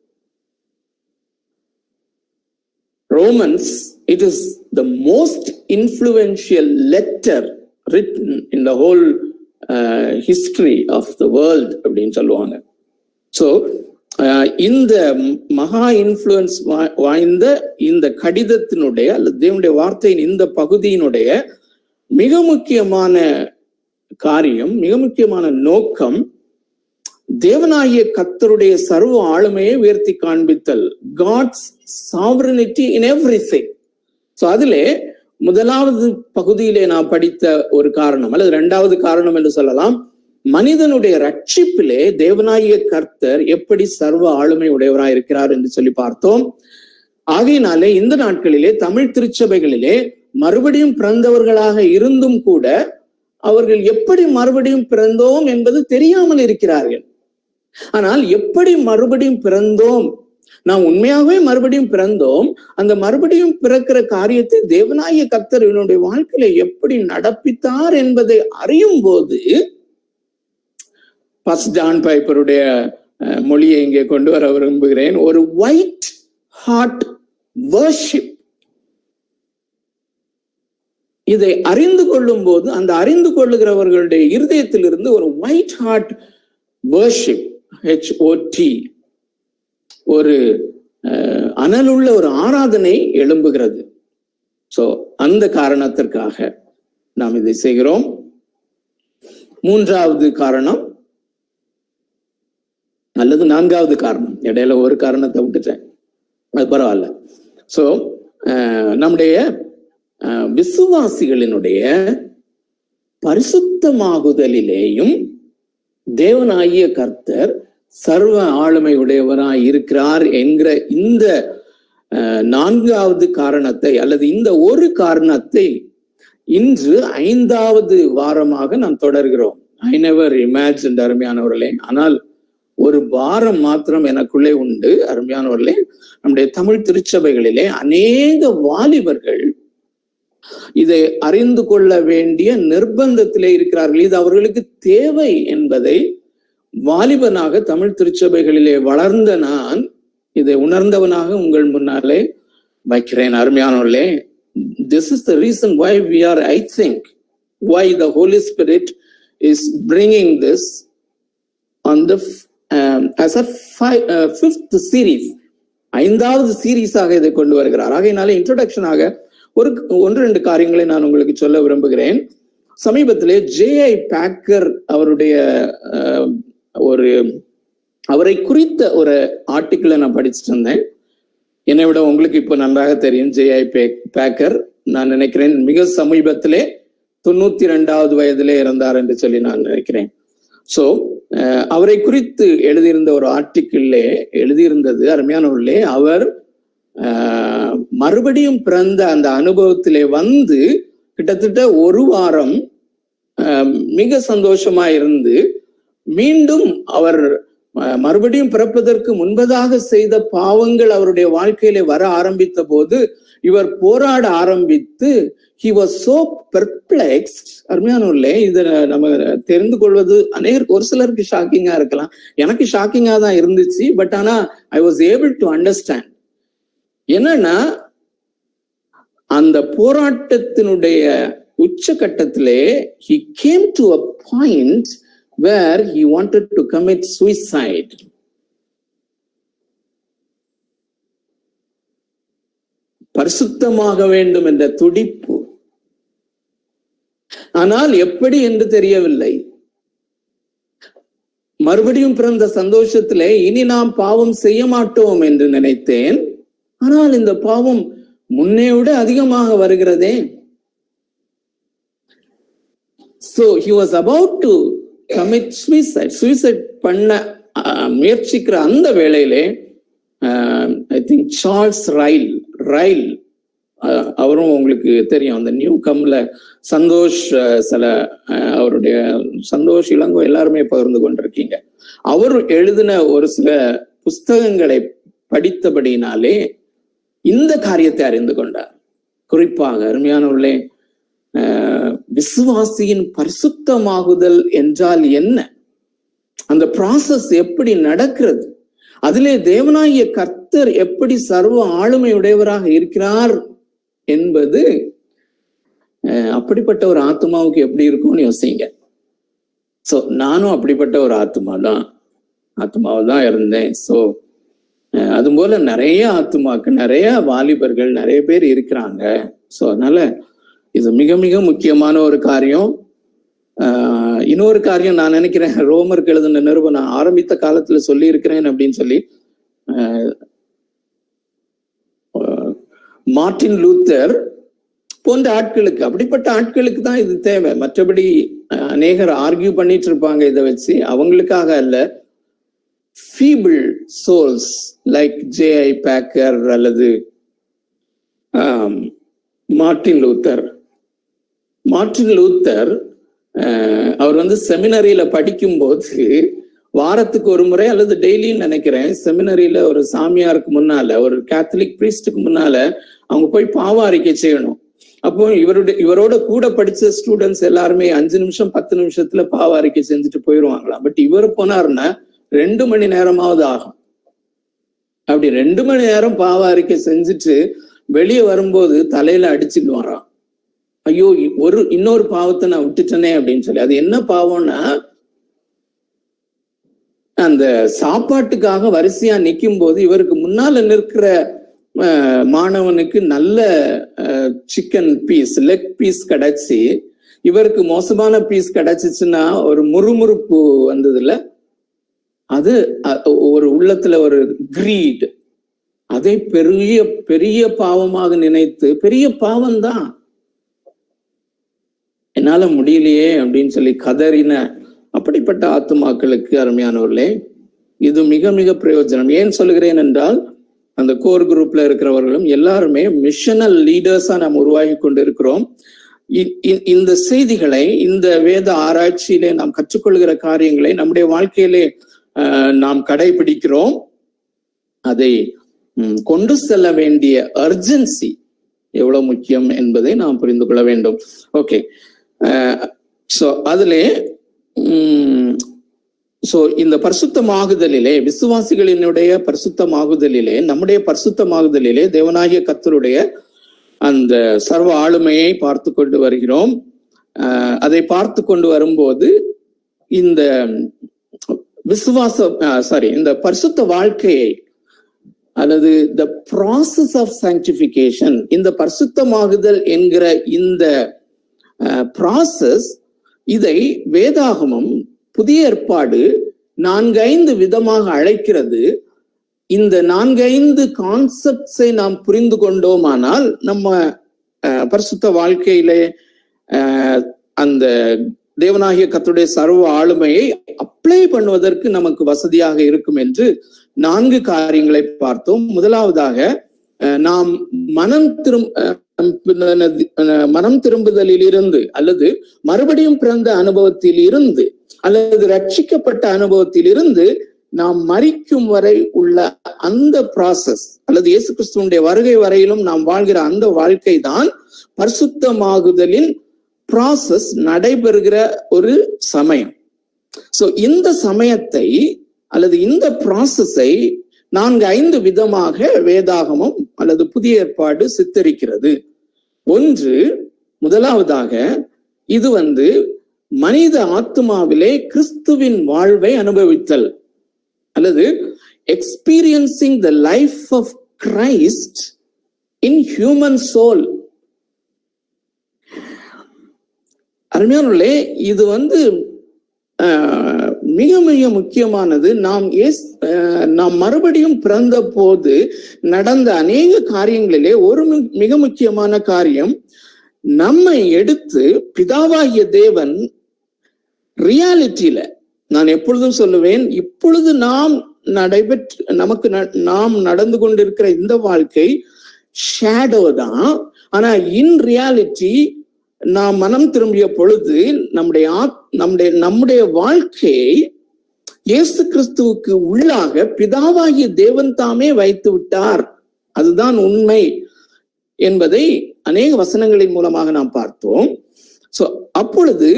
Romans, it is the most influential letter written in the whole history of the world அப்படின்னு சொல்லுவாங்க. இந்த மகா இன்ஃப்ளூயன்ஸ் வாய்ந்த இந்த கடிதத்தினுடைய அல்லது தேவனுடைய வார்த்தையின் இந்த பகுதியினுடைய மிக முக்கியமான காரியம், மிக முக்கியமான நோக்கம் தேவனாகிய கர்த்தருடைய சர்வ ஆளுமையை உயர்த்தி காண்பித்தல், God's sovereignty in everything. அதிலே முதலாவது பகுதியிலே நான் படித்த ஒரு காரணம் அல்லது இரண்டாவது காரணம் என்று சொல்லலாம், மனிதனுடைய ரட்சிப்பிலே தேவனாகிய கர்த்தர் எப்படி சர்வ ஆளுமை உடையவராய் இருக்கிறார் என்று சொல்லி பார்த்தோம். ஆகையினாலே இந்த நாட்களிலே தமிழ் திருச்சபைகளிலே மறுபடியும் பிறந்தவர்களாக இருந்தும் கூட அவர்கள் எப்படி மறுபடியும் பிறந்தோம் என்பது தெரியாமல் இருக்கிறார்கள். ஆனால் எப்படி மறுபடியும் பிறந்தோம், நாம் உண்மையாகவே மறுபடியும் பிறந்தோம், அந்த மறுபடியும் பிறக்கிற காரியத்தை தேவனாகிய கர்த்தர் என்னுடைய வாழ்க்கையில எப்படி நடப்பித்தார் என்பதை அறியும் போது, ஜான் பைப்பருடைய மொழியை இங்கே கொண்டு வர விரும்புகிறேன், ஒரு ஒயிட் ஹார்ட் வர்ஷிப். இதை அறிந்து கொள்ளும் போது அந்த அறிந்து கொள்ளுகிறவர்களுடைய இருதயத்திலிருந்து ஒரு ஒயிட் ஹார்ட் வர்ஷிப், HOT, ஒரு அனலுள்ள ஒரு ஆராதனை எழும்புகிறது. அந்த காரணத்திற்காக நாம் இதை செய்கிறோம். மூன்றாவது காரணம் அல்லது நான்காவது காரணம், இடையில ஒரு காரணத்தை விட்டுட்டேன், அது பரவாயில்ல. நம்முடைய விசுவாசிகளினுடைய பரிசுத்தமாகுதலிலேயும் தேவனாகிய கர்த்தர் சர்வ ஆளுமை உடையவராய் இருக்கிறார் என்கிற இந்த நான்காவது காரணத்தை அல்லது இந்த ஒரு காரணத்தை இன்று 5வது வாரமாக நாம் தொடர்கிறோம். ஐ நெவர் இமேஜின்ட் அருமையானவர்களே. ஆனால் ஒரு வாரம் மாத்திரம் எனக்குள்ளே உண்டு அருமையானவர்களே. நம்முடைய தமிழ் திருச்சபைகளிலே அநேக வாலிபர்கள் இதை அறிந்து கொள்ள வேண்டிய நிர்பந்தத்திலே இருக்கிறார்கள். இது அவர்களுக்கு தேவை என்பதை வாலிபனாக தமிழ் திருச்சபைகளிலே வளர்ந்த நான் இதை உணர்ந்தவனாக உங்கள் முன்னாலே வைக்கிறேன் அருமையானவர்களே. This is the reason why we are, I think, why the Holy Spirit is bringing this on the as a 5th series. 5வது சீரீஸாக இதை கொண்டு வருகிறார். ஆகையினால இன்ட்ரோடக்ஷனாக ஒன்று ரெண்டு காரியங்களை நான் உங்களுக்கு சொல்ல விரும்புகிறேன். சமீபத்திலே J.I. பேக்கர் அவருடைய அவரை குறித்த ஒரு ஆர்டிக்கிளை நான் படிச்சுட்டு இருந்தேன். என்னை விட உங்களுக்கு இப்போ நன்றாக தெரியும் J.I. பேக்கர். நான் நினைக்கிறேன் மிக சமீபத்திலே 92வது வயதிலே இறந்தார் என்று சொல்லி நான் நினைக்கிறேன். சோ அவரை குறித்து எழுதியிருந்த ஒரு ஆர்டிக்கிள்லே எழுதியிருந்தது அருமையானவர்களே, அவர் மறுபடியும் பிறந்த அந்த அனுபவத்திலே வந்து கிட்டத்தட்ட ஒரு வாரம் மிக சந்தோஷமா இருந்து மீண்டும் அவர் மறுபடியும் பிறப்பதற்கு முன்பதாக செய்த பாவங்கள் அவருடைய வாழ்க்கையிலே வர ஆரம்பித்த போது இவர் போராட ஆரம்பித்து he was so perplexed. அருமையானவர்களே, இதை நம்ம தெரிந்து கொள்வது ஒரு சிலருக்கு ஷாக்கிங்கா இருக்கலாம். எனக்கு ஷாக்கிங்கா தான் இருந்துச்சு. பட் ஆனா I was able to understand. என்னன்னா அந்த போராட்டத்தினுடைய உச்சகட்டத்திலே he came to a point where he wanted to commit suicide. பரிசுத்தமாக வேண்டும் என்ற துடிப்பு. ஆனால் எப்படி என்று தெரியவில்லை. மறுபடியும் பிறந்த சந்தோஷத்திலே இனி நாம் பாவம் செய்ய மாட்டோம் என்று நினைத்தேன். ஆனால் இந்த பாவம் முன்னே விட அதிகமாக வருகிறதே. So he was about to commit suicide. Suicide பண்ண முயற்சிக்கிற அந்த வேளையிலே ஐ திங்க் சார்ல்ஸ் ரைல் அவரும் உங்களுக்கு தெரியும், அந்த நியூ கம்ல சந்தோஷ் சில அவருடைய சந்தோஷ் இளங்கோ எல்லாருமே பகிர்ந்து கொண்டிருக்கீங்க. அவர் எழுதின ஒரு சில புஸ்தகங்களை படித்தபடினாலே இந்த காரியத்தை அறிந்து கொண்டார். குறிப்பாக அருமையானவர்களே, விசுவாசியின் பரிசுத்தமாகுதல் என்றால் என்ன, அந்த ப்ராசஸ் எப்படி நடக்கிறது, அதிலே தேவனாகிய கர்த்தர் எப்படி சர்வ ஆளுமையுடையவராக இருக்கிறார் என்பது அப்படிப்பட்ட ஒரு ஆத்மாவுக்கு எப்படி இருக்கும்னு யோசிங்க. சோ நானும் அப்படிப்பட்ட ஒரு ஆத்மாவதான் இருந்தேன். சோ அது போல நிறைய ஆத்மாக்கு நிறைய வாலிபர்கள் நிறைய பேர் இருக்கிறாங்க. சோ அதனால இது மிக மிக முக்கியமான ஒரு காரியம். இன்னொரு காரியம் நான் நினைக்கிறேன், ரோமருக்கு எழுதின நிருபம் நான் ஆரம்பித்த காலத்துல சொல்லி இருக்கிறேன் அப்படின்னு சொல்லி, மார்ட்டின் லூத்தர் போன்ற ஆட்களுக்கு, அப்படிப்பட்ட ஆட்களுக்கு தான் இது தேவை. மற்றபடி அநேகர் ஆர்கியூ பண்ணிட்டு இருப்பாங்க இதை வச்சு, அவங்களுக்காக அல்ல. Feeble souls like J.I. Packer அல்லது மார்ட்டின் லூத்தர் அவர் செமினரியில படிக்கும் போது வாரத்துக்கு ஒரு முறை அல்லது டெய்லின்னு நினைக்கிறேன், செமினரியில ஒரு சாமியாருக்கு முன்னால, ஒரு கேத்தலிக் பிரீஸ்டுக்கு முன்னால அவங்க போய் பாவ அறிக்கை செய்யணும். அப்போ இவரோட கூட படிச்ச ஸ்டூடெண்ட்ஸ் எல்லாருமே 5 நிமிஷம் 10 நிமிஷத்துல பாவ அறிக்கை செஞ்சுட்டு போயிடுவாங்களாம். பட் இவர் போனாருன்னா 2 மணி நேரமாவது ஆகும். அப்படி 2 மணி நேரம் பாவ அறிக்கை செஞ்சுட்டு வெளியே வரும்போது தலையில அடிச்சுடுவாராம். ஐயோ, இன்னொரு பாவத்தை நான் விட்டுட்டேனே அப்படின்னு சொல்லி. அது என்ன பாவம்னா, அந்த சாப்பாட்டுக்காக வரிசையா நிற்கும் போது இவருக்கு முன்னால நிற்கிற மாணவனுக்கு நல்ல சிக்கன் பீஸ், லெக் பீஸ் கிடைச்சி இவருக்கு மோசமான பீஸ் கிடைச்சிச்சுன்னா ஒரு முறுமுறுப்பு வந்ததுல, அது ஒரு உள்ளத்துல ஒரு கிரீட், அதை பெரிய பெரிய பாவமாக நினைத்து, பெரிய பாவம்தான் என்னால முடியலையே அப்படின்னு சொல்லி கதறின அப்படிப்பட்ட ஆத்துமாக்களுக்கு அருமையானவர்களே இது மிக மிக பிரயோஜனம். ஏன் சொல்லுகிறேன் என்றால், அந்த கோர் குரூப்ல இருக்கிறவர்களும் எல்லாருமே மிஷனல் லீடர்ஸா நாம் உருவாகி கொண்டு இருக்கிறோம். இந்த செய்திகளை, இந்த வேத ஆராய்ச்சியிலே நாம் கற்றுக்கொள்கிற காரியங்களை நம்முடைய வாழ்க்கையிலே நாம் கடைபிடிக்கிறோம். அதை கொண்டு செல்ல வேண்டிய அர்ஜென்சி எவ்வளவு முக்கியம் என்பதை நாம் புரிந்து கொள்ள வேண்டும். ஓகே, சோ அதிலே இந்த பரிசுத்தமாகுதலிலே, விசுவாசிகளினுடைய பரிசுத்தமாகுதலிலே, நம்முடைய பரிசுத்தமாகுதலிலே தேவனாகிய கர்த்தருடைய அந்த சர்வ ஆளுமையை பார்த்து கொண்டு வருகிறோம். அதை பார்த்து கொண்டு வரும்போது இந்த இந்த பரிசுத்த வாழ்க்கையை அல்லது the process of sanctification, இந்த பரிசுத்தமாகுதல் என்கிற இந்த ப்ராசஸ், இதை வேதாகமம் புதிய ஏற்பாடு 4-5 விதமாக அழைக்கிறது. இந்த 4-5 கான்செப்ட்ஸை நாம் புரிந்து கொண்டோமானால் நம்ம பரிசுத்த வாழ்க்கையிலே அந்த தேவனாகிய கர்த்தருடைய சர்வ ஆளுமையை அப்ளை பண்ணுவதற்கு நமக்கு வசதியாக இருக்கும் என்று 4 காரியங்களை பார்த்தோம். முதலாவதாக நாம் மனம் திரும்புதலில் இருந்து அல்லது மறுபடியும் பிறந்த அனுபவத்தில் இருந்து அல்லது ரட்சிக்கப்பட்ட அனுபவத்தில் இருந்து நாம் மரிக்கும் வரை உள்ள அந்த ப்ராசஸ் அல்லது இயேசு கிறிஸ்துவனுடைய வருகை வரையிலும் நாம் வாழ்கிற அந்த வாழ்க்கை தான் பரிசுத்தமாகுதலின் ப்ராசஸ் நடைபெறுகிற ஒரு சமயம். சோ இந்த சமயத்தை அல்லது இந்த ப்ராசஸை 4-5 விதமாக வேதாகமம் அல்லது புதிய ஏற்பாடு சித்தரிக்கிறது. முதலாவதாக இது மனித ஆத்மாவிலே கிறிஸ்துவின் வாழ்வை அனுபவித்தல் அல்லது experiencing the life of Christ in human soul. அருமையானவர்களே, இது மிக மிக முக்கியமானது. நாம் மறுபடியும் பிறந்த போது நடந்த அநேக காரியங்களிலே ஒரு மிக முக்கியமான காரியம், நம்மை எடுத்து பிதாவாகிய தேவன் ரியாலிட்டியில, நான் எப்பொழுதும் சொல்லுவேன், இப்பொழுது நாம் நடந்து கொண்டிருக்கிற இந்த வாழ்க்கை ஷேடோ தான். ஆனா இன் ரியாலிட்டி நாம் மனம் திரும்பிய பொழுது நம்முடைய வாழ்க்கையை இயேசு கிறிஸ்துவுக்கு உள்ளாக பிதாவாகிய தேவன் தாமே வைத்து விட்டார். அதுதான் உண்மை என்பதை அநேக வசனங்களின் மூலமாக நாம் பார்த்தோம். சோ அப்பொழுது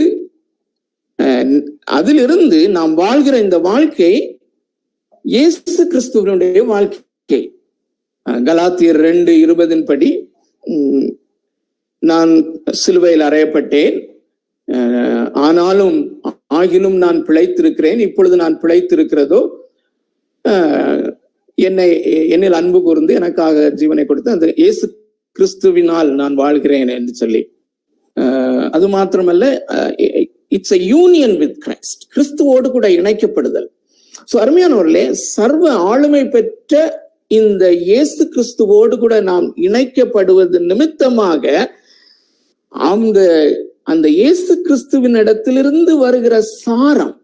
அதிலிருந்து நாம் வாழ்கிற இந்த வாழ்க்கை இயேசு கிறிஸ்துவனுடைய வாழ்க்கை. கலாத்தியர் 2:20 படி, நான் சிலுவையில் அறையப்பட்டேன், ஆகிலும் நான் பிழைத்திருக்கிறேன். இப்பொழுது நான் பிழைத்திருக்கிறதோ என்னில் அன்பு கூர்ந்து எனக்காக ஜீவனை கொடுத்து அந்த இயேசு கிறிஸ்துவினால் நான் வாழ்கிறேன் என்று சொல்லி, அது மாத்திரமல்ல, it's a union with Christ, கிறிஸ்துவோடு கூட இணைக்கப்படுதல். சோ அருமையானவர்களே, சர்வ ஆளுமை பெற்ற இந்த இயேசு கிறிஸ்துவோடு கூட நாம் இணைக்கப்படுவது நிமித்தமாக அந்த இயேசு கிறிஸ்துவின் இடத்திலிருந்து வருகிற சாரம்,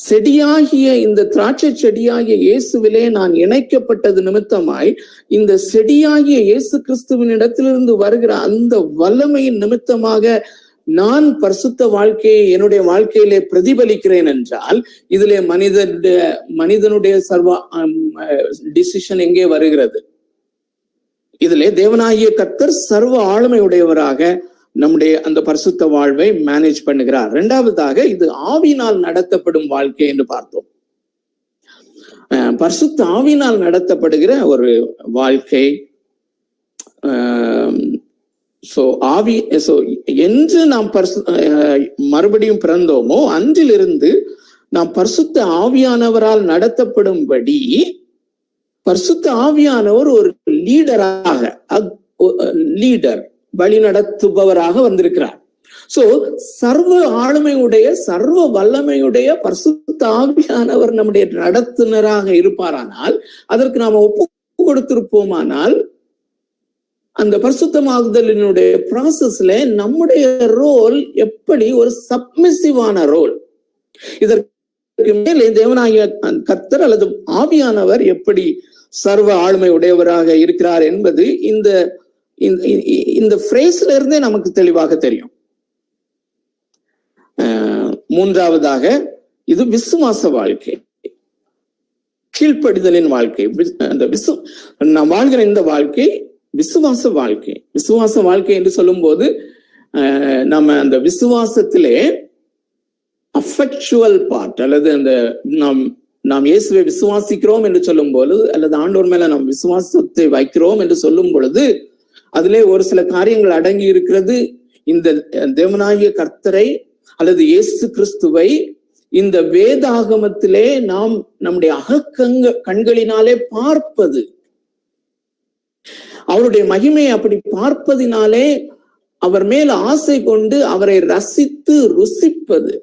செடியாகிய இந்த திராட்சை செடியாகிய இயேசுவிலே நான் இணைக்கப்பட்டது நிமித்தமாய் இந்த செடியாகிய இயேசு கிறிஸ்துவின் இடத்திலிருந்து வருகிற அந்த வல்லமையின் நிமித்தமாக நான் பரிசுத்த வாழ்க்கையை என்னுடைய வாழ்க்கையிலே பிரதிபலிக்கிறேன் என்றால், இதிலே மனிதனுடைய சர்வ டிசிஷன் எங்கே வருகிறது? இதிலே தேவனாகிய கர்த்தர் சர்வ ஆளுமை உடையவராக நம்முடைய அந்த பரிசுத்த வாழ்வை மேனேஜ் பண்ணுகிறார். இரண்டாவதாக, இது ஆவியினால் நடத்தப்படும் வாழ்க்கை என்று பார்த்தோம். பரிசுத்த ஆவியினால் நடத்தப்படுகிற ஒரு வாழ்க்கை. என்று நாம் மறுபடியும் பிறந்தோமோ அன்றிலிருந்து நாம் பரிசுத்த ஆவியானவரால் நடத்தப்படும்படி பரிசுத்த ஆவியானவர் ஒரு லீடர் வழி நடத்துபவராக வந்திருக்கிறார். சோ சர்வ ஆளுமையுடைய சர்வ வல்லமையுடைய பரிசுத்த ஆவியானவர் நம்முடைய நடத்துனராக இருப்பாரானால், அதற்கு நாம ஒப்பு கொடுத்திருப்போமானால், அந்த பரிசுத்தமாகுதலினுடைய ப்ராசஸ்ல நம்முடைய ரோல் எப்படி ஒரு சப்மிசிவான ரோல், இதற்கு மேலே தேவனாகிய கர்த்தர் அல்லது ஆவியானவர் எப்படி சர்வ ஆளுமை உடையவராக இருக்கிறார் என்பது இந்த ஃப்ரேஸ்ல இருந்தே நமக்கு தெளிவாக தெரியும். மூன்றாவதாக இது விசுவாச வாழ்க்கை, கீழ்ப்படிதலின் வாழ்க்கை. அந்த நாம் வாழ்கிற இந்த வாழ்க்கை விசுவாச வாழ்க்கை. விசுவாச வாழ்க்கை என்று சொல்லும் போது நம்ம அந்த விசுவாசத்திலே அஃபெக்சுவல் பார்ட் அல்லது அந்த நாம் இயேசுவை விசுவாசிக்கிறோம் என்று சொல்லும் பொழுது அல்லது ஆண்டவர் மேல நாம் விசுவாசத்தை வைக்கிறோம் என்று சொல்லும் பொழுது அதிலே ஒரு சில காரியங்கள் அடங்கி இருக்கிறது. இந்த தேவனாகிய கர்த்தரை அல்லது இயேசு கிறிஸ்துவை இந்த வேதாகமத்திலே நாம் நம்முடைய கண்களினாலே பார்ப்பது, அவருடைய மகிமையை அப்படி பார்ப்பதினாலே அவர் மேல் ஆசை கொண்டு அவரை ரசித்து ருசிப்பது.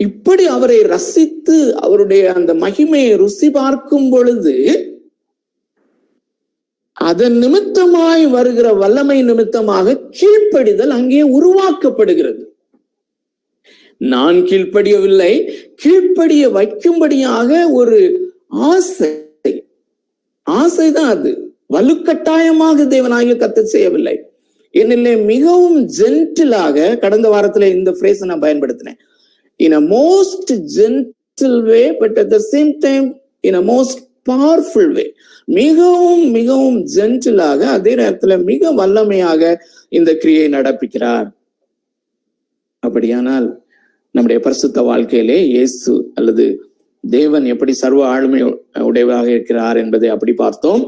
இப்படி அவரை ரசித்து அவருடைய அந்த மகிமையை ருசி பார்க்கும் பொழுது அதன் நிமித்தமாய் வருகிற வல்லமை நிமித்தமாக கீழ்ப்படிதல் அங்கே உருவாக்கப்படுகிறது. நான் கீழ்ப்படியவில்லை, கீழ்ப்படிய வைக்கும்படியாக ஒரு ஆசைதான் அது. வலுக்கட்டாயமாக தேவனாகிய கர்த்தர் செய்யவில்லை. என்னிலே மிகவும் ஜென்டிலாக, கடந்த வாரத்துல இந்த ஃப்ரேஸ் நான் பயன்படுத்தினேன், in a most gentle way but at the same time in a most powerful way. மிகவும் மிகவும் ஜென்டிலாக அதே நேரத்துல மிக வல்லமையாக இந்த கிரியை நடப்பிக்கிறார். அப்படியானால் நம்முடைய பரிசுத்த வாழ்க்கையிலே இயேசு அல்லது தேவன் எப்படி சர்வ ஆளுமை உடையவராக இருக்கிறார் என்பதை அப்படி பார்த்தோம்.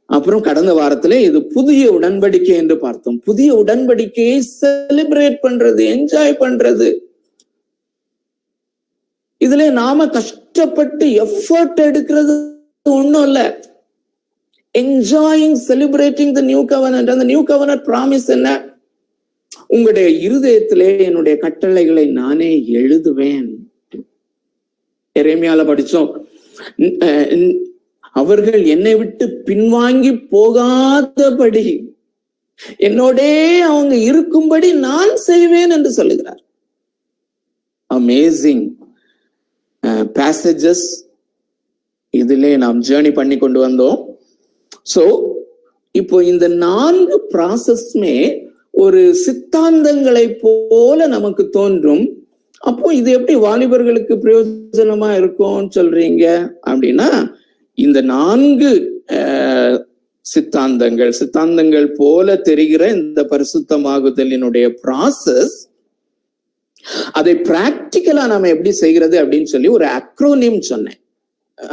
அப்புறம் கடந்த வாரத்திலே இது புதிய உடன்படிக்கை என்று பார்த்தோம். புதிய உடன்படிக்கையை செலிப்ரேட் பண்றது, என்ஜாய் பண்றது. இதுல நாம கஷ்டப்பட்டு எஃபர்ட் எடுக்கிறது ஒண்ணும் இல்ல. என்ஜாயிங், செலிப்ரேட்டிங் தி நியூ கவர்னன்ட். அந்த நியூ கவர்னன்ட் ப்ராமிஸ் என்ன? உங்களுடைய இருதயத்திலே என்னுடைய கட்டளைகளை நானே எழுதுவேன். எரேமியால படிச்சோம், அவர்கள் என்னை விட்டு பின்வாங்கி போகாதபடி என்னோடே அவங்க இருக்கும்படி நான் செய்வேன் என்று சொல்லுகிறார். அமேசிங் பேசேஜஸ் இதிலே நாம் ஜேர்னி பண்ணி கொண்டு வந்தோம். சோ இப்போ இந்த 4 ப்ராசஸ்மே ஒரு சித்தாந்தங்களை போல நமக்கு தோன்றும். அப்போ இது எப்படி வாலிபர்களுக்கு பிரயோஜனமா இருக்கும் சொல்றீங்க அப்படின்னா, இந்த 4 சித்தாந்தங்கள் போல தெரிகிற இந்த பரிசுத்தமாகுதலினுடைய ப்ராசஸ், அதை பிராக்டிக்கலா நாம எப்படி செய்கிறது அப்படின்னு சொல்லி ஒரு அக்ரோனிம் சொன்னேன்.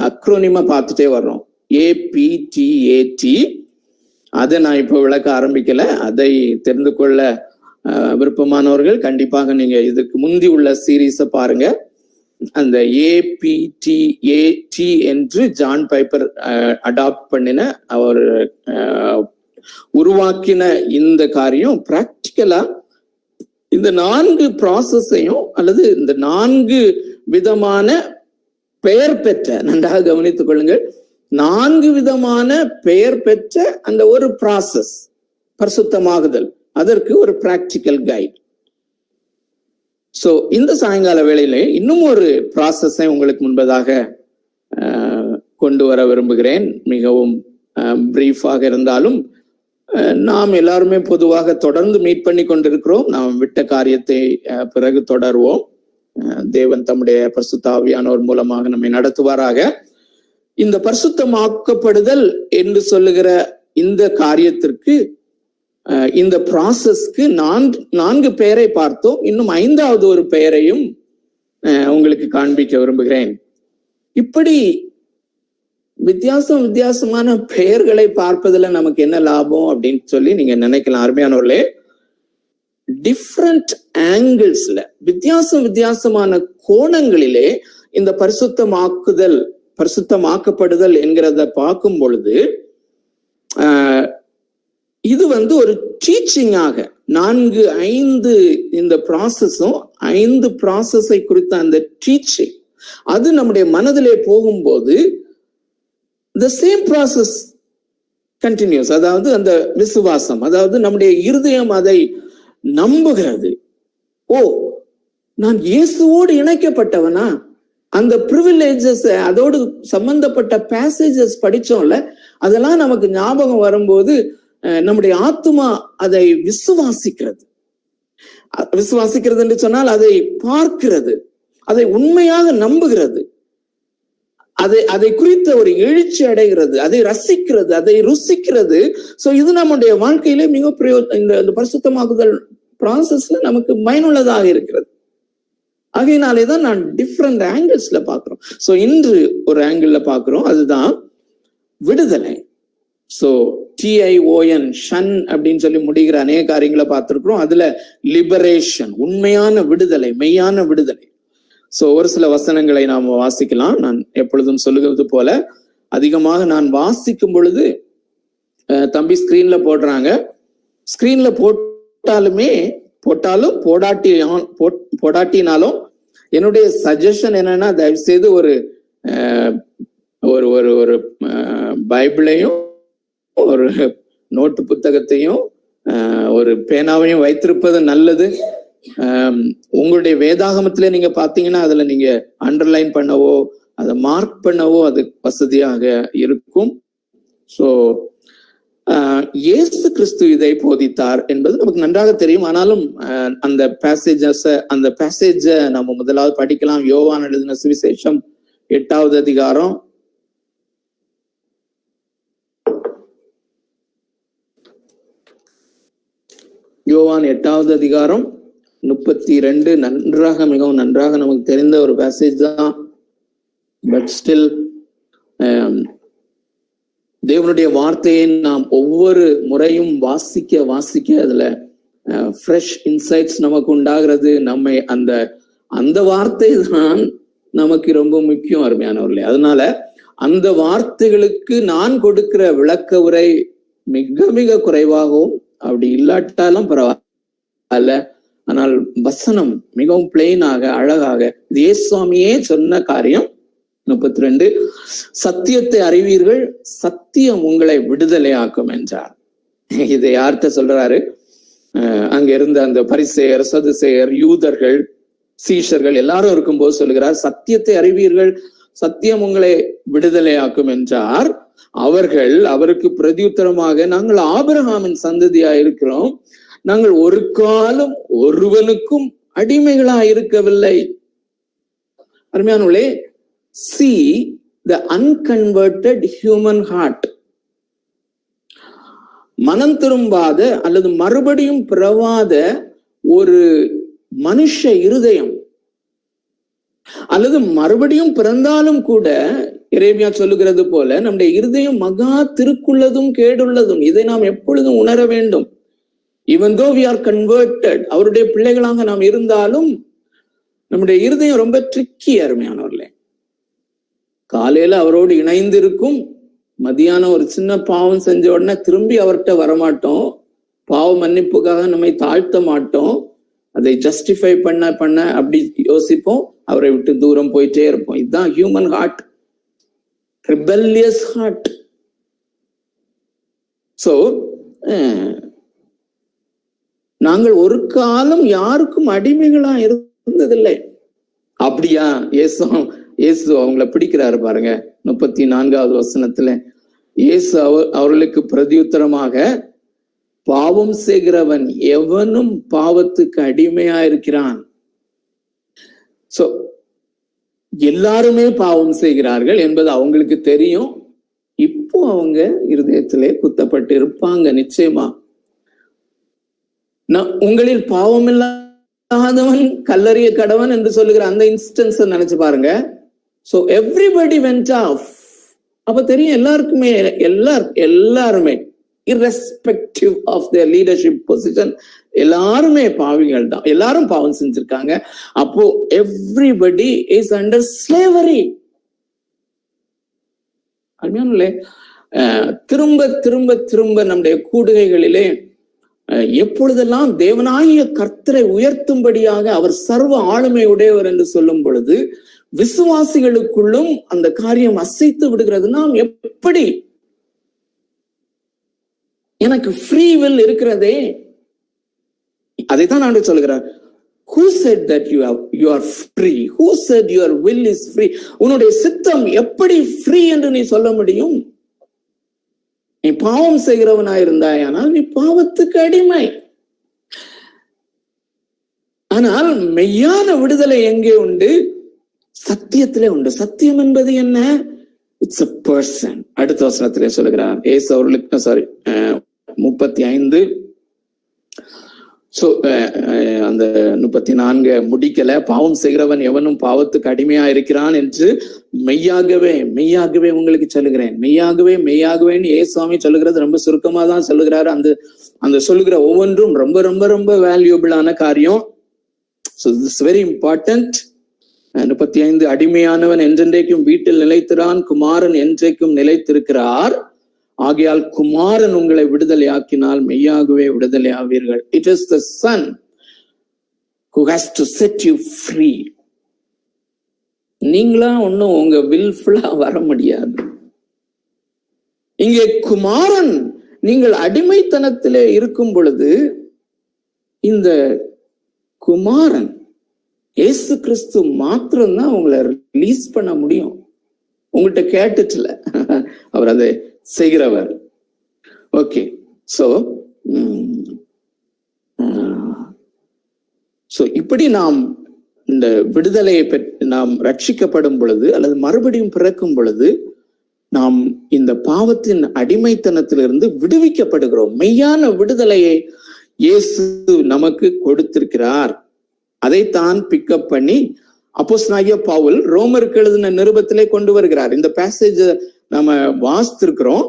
அக்ரோனிமா பார்த்துட்டே வர்றோம், APTAT. அதை நான் இப்போ விளக்க ஆரம்பிக்கல. அதை தெரிந்து கொள்ள விருப்பமானவர்கள் கண்டிப்பாக நீங்க இதுக்கு முந்தி உள்ள சீரீஸை பாருங்க. அந்த APTAT என்று ஜான் பைப்பர் அடாப்ட் பண்ணின அவர் உருவாக்கின இந்த காரியம் பிராக்டிக்கலா இந்த 4 ப்ராசஸையும் அல்லது இந்த 4 விதமான பெயர் பெற்ற, நன்றாக கவனித்துக் கொள்ளுங்கள், 4 விதமான பெயர் பெற்ற அந்த ஒரு ப்ராசஸ் பரிசுத்தமாகுதல், அதற்கு ஒரு பிராக்டிக்கல் கைட். சோ இந்த சாயங்கால வேளையில இன்னும் ஒரு ப்ராசஸை உங்களுக்கு முன்பதாக கொண்டு வர விரும்புகிறேன். மிகவும் பிரீஃபாக இருந்தாலும் நாம் எல்லாருமே பொதுவாக தொடர்ந்து மீட் பண்ணி கொண்டிருக்கிறோம். நாம் விட்ட காரியத்தை பிறகு தொடர்வோம். தேவன் தம்முடைய பரிசுத்த ஆவியானவர் மூலமாக நம்மை நடத்துவாராக. இந்த பரிசுத்தமாக்கப்படுதல் என்று சொல்லுகிற இந்த காரியத்திற்கு, இந்த ப்ராசஸ்க்கு 4 பெயரை பார்த்தோம். இன்னும் 5வது ஒரு பெயரையும் உங்களுக்கு காண்பிக்க விரும்புகிறேன். இப்படி வித்தியாசமான பெயர்களை பார்ப்பதுல நமக்கு என்ன லாபம் அப்படின்னு சொல்லி நீங்க நினைக்கலாம். அருமையானவர்களே, டிஃப்ரெண்ட் ஆங்கிள்ஸ்ல, வித்தியாசமான கோணங்களிலே இந்த பரிசுத்தமாக்கப்படுதல் என்கிறத பார்க்கும் பொழுது இது ஒரு டீச்சிங்காக 4-5 இந்த ப்ராசஸும் 5 ப்ராசஸை குறித்த அந்த டீச்சிங் அது நம்முடைய மனதிலே போகும்போது the same process continues. அதாவது அந்த விசுவாசம், அதாவது நம்முடைய இருதயம் அதை நம்புகிறது. ஓ, நான் இயேசுவோடு இணைக்கப்பட்டவனா? அந்த பிரிவிலேஜஸ், அதோடு சம்பந்தப்பட்ட பேசேஜஸ் படிச்சோம்ல, அதெல்லாம் நமக்கு ஞாபகம் வரும்போது நம்முடைய ஆத்துமா அதை விசுவாசிக்கிறது. விசுவாசிக்கிறது என்று சொன்னால் அதை பார்க்கிறது, அதை உண்மையாக நம்புகிறது, அதை குறித்த ஒரு எழுச்சி அடைகிறது, அதை ரசிக்கிறது, அதை ருசிக்கிறது. சோ இது நம்முடைய வாழ்க்கையிலே மிக இந்த பரிசுத்தமாகுதல் ப்ராசஸ்ல நமக்கு பயனுள்ளதாக இருக்கிறது. ஆகையினாலேதான் நான் டிஃப்ரெண்ட் ஆங்கிள்ஸ்ல பாக்குறோம். சோ இன்று ஒரு ஆங்கிள் பாக்குறோம், அதுதான் விடுதலை. சோ TION ஷன் அப்படின்னு சொல்லி முடிகிற அநேக காரியங்களை பார்த்திருக்கிறோம். அதுல லிபரேஷன், உண்மையான விடுதலை, மெய்யான விடுதலை. சோ ஒரு சில வசனங்களை நாம் வாசிக்கலாம். நான் எப்பொழுதும் சொல்லுகிறது போல அதிகமாக நான் வாசிக்கும் பொழுது தம்பி ஸ்கிரீன்ல போடுறாங்க. ஸ்கிரீன்ல போட்டாலும் போடாட்டினாலும் என்னுடைய சஜஷன் என்னன்னா, தயவு செய்து ஒரு ஒரு ஒரு பைபிளையும் ஒரு நோட்டு புத்தகத்தையும் ஒரு பேனாவையும் வைத்திருப்பது நல்லது. உங்களுடைய வேதாகமத்திலே நீங்க பாத்தீங்கன்னா அதுல நீங்க அண்டர்லைன் பண்ணவோ அதை மார்க் பண்ணவோ அது வசதியாக இருக்கும். சோ இயேசு கிறிஸ்து இதை போதித்தார் என்பது நமக்கு நன்றாக தெரியும். ஆனாலும் அந்த பேசேஜ நம்ம முதலாவது படிக்கலாம். யோவான் எழுதின சுவிசேஷம் 8வது அதிகாரம். யோவான் 8வது அதிகாரம் 32 நன்றாக, மிகவும் நன்றாக நமக்கு தெரிந்த ஒரு பேசேஜ் தான். பட் ஸ்டில் தேவனுடைய வார்த்தையை நாம் ஒவ்வொரு முறையும் வாசிக்க அதுல ஃப்ரெஷ் இன்சைட்ஸ் நமக்கு உண்டாகிறது. நம்மை அந்த வார்த்தை தான் நமக்கு ரொம்ப முக்கியம், அருமையானவர்களே. அதனால அந்த வார்த்தைகளுக்கு நான் கொடுக்கிற விளக்க உரை மிக மிக குறைவாகவும், அப்படி இல்லாட்டாலும் பரவாயில்ல, ஆனால் வசனம் மிகவும் பிளெயினாக அழகாக இயேசுவாமியே சொன்ன காரியம் 32, சத்தியத்தை அறிவீர்கள், சத்தியம் உங்களை விடுதலையாக்கும் என்றார். இதை யார்கிட்ட சொல்றாரு? அங்க இருந்த அந்த பரிசேயர், சதுசேயர், யூதர்கள், சீஷர்கள் எல்லாரும் இருக்கும்போது சொல்லுகிறார், சத்தியத்தை அறிவீர்கள், சத்தியம் உங்களை விடுதலையாக்கும் என்றார். அவர்கள் அவருக்கு பிரதியுத்தரமாக, நாங்கள் ஆபிரகாமின் சந்ததியா இருக்கிறோம், நாங்கள் ஒரு காலம் ஒருவனுக்கும் அடிமைகளா இருக்கவில்லை. அருமையானவர்களே, see the unconverted human heart. மனம் திரும்பாத அல்லது மறுபடியும் பிறவாத ஒரு மனுஷ இருதயம், அல்லது மறுபடியும் பிறந்தாலும் கூட எரேமியா சொல்லுகிறது போல நம்முடைய இருதயம் மகா திருக்குள்ளதும் கேடுள்ளதும். இதை நாம் எப்பொழுதும் உணர வேண்டும். even though we are converted, அவருடைய பிள்ளைகளாக நாம் இருந்தாலும் நம்முடைய இருதயம் ரொம்ப ட்ரிக்கி, அருமையானவர்களே. காலையில அவரோடு இணைந்து இருக்கும், மதியானம் ஒரு சின்ன பாவம் செஞ்ச உடனே திரும்பி அவர்கிட்ட வரமாட்டோம், பாவ மன்னிப்புக்காக நம்மை தாழ்த்த மாட்டோம், அதை ஜஸ்டிஃபை பண்ண அப்படி யோசிப்போம், அவரை விட்டு தூரம் போயிட்டே இருப்போம். இதுதான் human heart, rebellious heart. So நாங்கள் ஒரு காலம் யாருக்கும் அடிமைகளா இருந்ததில்லை. அப்படியா? இயேசு அவங்கள பிடிக்கிறாரு பாருங்க, 34வது வசனத்துல. இயேசு அவர்களுக்கு பிரதியுத்தரமாக, பாவம் செய்கிறவன் எவனும் பாவத்துக்கு அடிமையா இருக்கிறான். சோ எல்லாருமே பாவம் செய்கிறார்கள் என்பது அவங்களுக்கு தெரியும். இப்போ அவங்க இருதயத்திலே குத்தப்பட்டு இருப்பாங்க நிச்சயமா. உங்களில் பாவம் இல்லாதவன் கல்லறிய கடவன் என்று சொல்லுகிற அந்த இன்ஸ்டன்ஸ் நினைச்சு பாருங்க. So everybody went off. அப்ப தெரியும் எல்லாருக்குமே, எல்லாருமே irrespective of their leadership position, எல்லாருமே பாவிகள் தான், எல்லாரும் பாவம் செஞ்சிருக்காங்க. அப்போ everybody is under slavery. அருமையானவர்களே, திரும்ப திரும்ப திரும்ப நம்முடைய கூடுகைகளிலே எப்பொழுதெல்லாம் தேவனாகிய கர்த்தரை உயர்த்தும்படியாக அவர் சர்வ ஆளுமை உடையவர் என்று சொல்லும் பொழுது விசுவாசிகளுக்குள்ளும் அந்த காரியம் அசைத்து விடுகிறது. நாம் எப்படி, எனக்கு ஃப்ரீ வில் இருக்கிறதே, அதைத்தான் நான் சொல்லுகிறேன். Who said that you are free? Who said your will is free? உன்னுடைய சித்தம் எப்படி ஃப்ரீ என்று நீ சொல்ல முடியும்? நீ பாவம் செய்கிறவனாயிருந்தாயானால் நீ பாவத்துக்கு அடிமை. ஆனால் மெய்யான விடுதலை எங்கே உண்டு? சத்தியத்திலே உண்டு. சத்தியம் என்பது என்ன? It's a person. அடுத்த வசனத்திலே சொல்லுகிறார் ஏசு அவர்களுக்கு 35 அந்த 34 முடிக்கல. பாவம் செய்கிறவன் எவனும் பாவத்துக்கு அடிமையா இருக்கிறான் என்று மெய்யாகவே மெய்யாகவே உங்களுக்கு சொல்லுகிறேன். மெய்யாகவே மெய்யாகவேன்னு ஏசாமி சொல்லுகிறது ரொம்ப சுருக்கமா தான் சொல்லுகிறாரு. அந்த சொல்லுகிற ஒவ்வொன்றும் ரொம்ப ரொம்ப ரொம்ப வேல்யூபிளான காரியம். So this is very important. 35 அடிமையானவன் என்றென்றைக்கும் வீட்டில் நிலைத்திரான், குமாரன் என்றைக்கும் நிலைத்திருக்கிறார். ஆகையால் குமாரன் உங்களை விடுதலையாக்கினால் மெய்யாகவே விடுதலை ஆவீர்கள். It is the son who has to set you free. நீங்களா ஒன்னும் உங்க வில்ஃபுல்லா வர முடியாது. இங்கே குமாரன், நீங்கள் அடிமைத்தனத்திலே இருக்கும் பொழுது இந்த குமாரன் இயேசு கிறிஸ்து மாத்திரம்தான் உங்களை ரிலீஸ் பண்ண முடியும். உங்கள்கிட்ட கேட்டுட்டுல அவர் அதை செய்கிறவர். ஓகே, சோ இப்படி நாம் இந்த விடுதலையை நாம் ரட்சிக்கப்படும் பொழுது அல்லது மறுபடியும் பிறக்கும் பொழுது நாம் இந்த பாவத்தின் அடிமைத்தனத்திலிருந்து விடுவிக்கப்படுகிறோம். மெய்யான விடுதலையை இயேசு நமக்கு கொடுத்திருக்கிறார். அதைத்தான் பிக்கப் பண்ணி அப்போஸ்தலனாகிய பவுல் ரோமருக்கு எழுதின நிருபத்திலே கொண்டு வருகிறார். இந்த பேசேஜ் நம்ம வாசித்திருக்கிறோம்.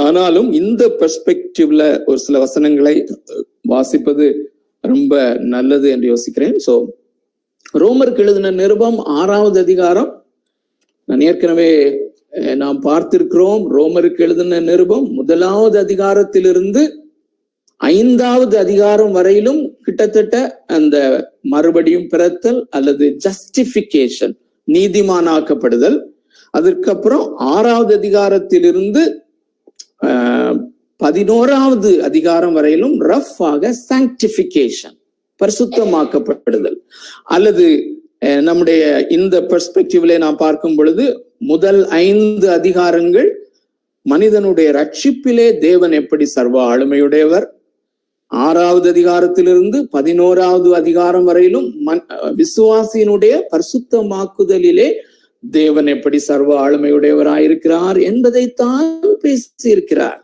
ஆனாலும் இந்த பெர்ஸ்பெக்டிவ்ல ஒரு சில வசனங்களை வாசிப்பது ரொம்ப நல்லது என்று யோசிக்கிறேன். சோ ரோமருக்கு எழுதின நிருபம் 6வது அதிகாரம் நான் ஏற்கனவே நாம் பார்த்திருக்கிறோம். ரோமருக்கு எழுதின நிருபம் 1வது அதிகாரத்திலிருந்து 5வது அதிகாரம் வரையிலும் கிட்டத்தட்ட அந்த மறுபடியும் பிறத்தல் அல்லது ஜஸ்டிபிகேஷன், நீதிமானாக்கப்படுதல். அதற்கப்புறம் 6வது அதிகாரத்திலிருந்து 11வது அதிகாரம் வரையிலும் ரஃபாக சாங்டிபிகேஷன், பரிசுத்தமாக்கப்படுதல். அல்லது நம்முடைய இந்த பெர்ஸ்பெக்டிவ்ல நாம் பார்க்கும் பொழுது முதல் 5 அதிகாரங்கள் மனிதனுடைய ரட்சிப்பிலே தேவன் எப்படி சர்வ ஆளுமையுடையவர், 6வது அதிகாரத்திலிருந்து 11வது அதிகாரம் வரையிலும் விசுவாசியினுடைய பரிசுத்தமாக்குதலிலே தேவன் எப்படி சர்வ ஆளுமையுடையவராயிருக்கிறார் என்பதைத்தான் பேசியிருக்கிறார்.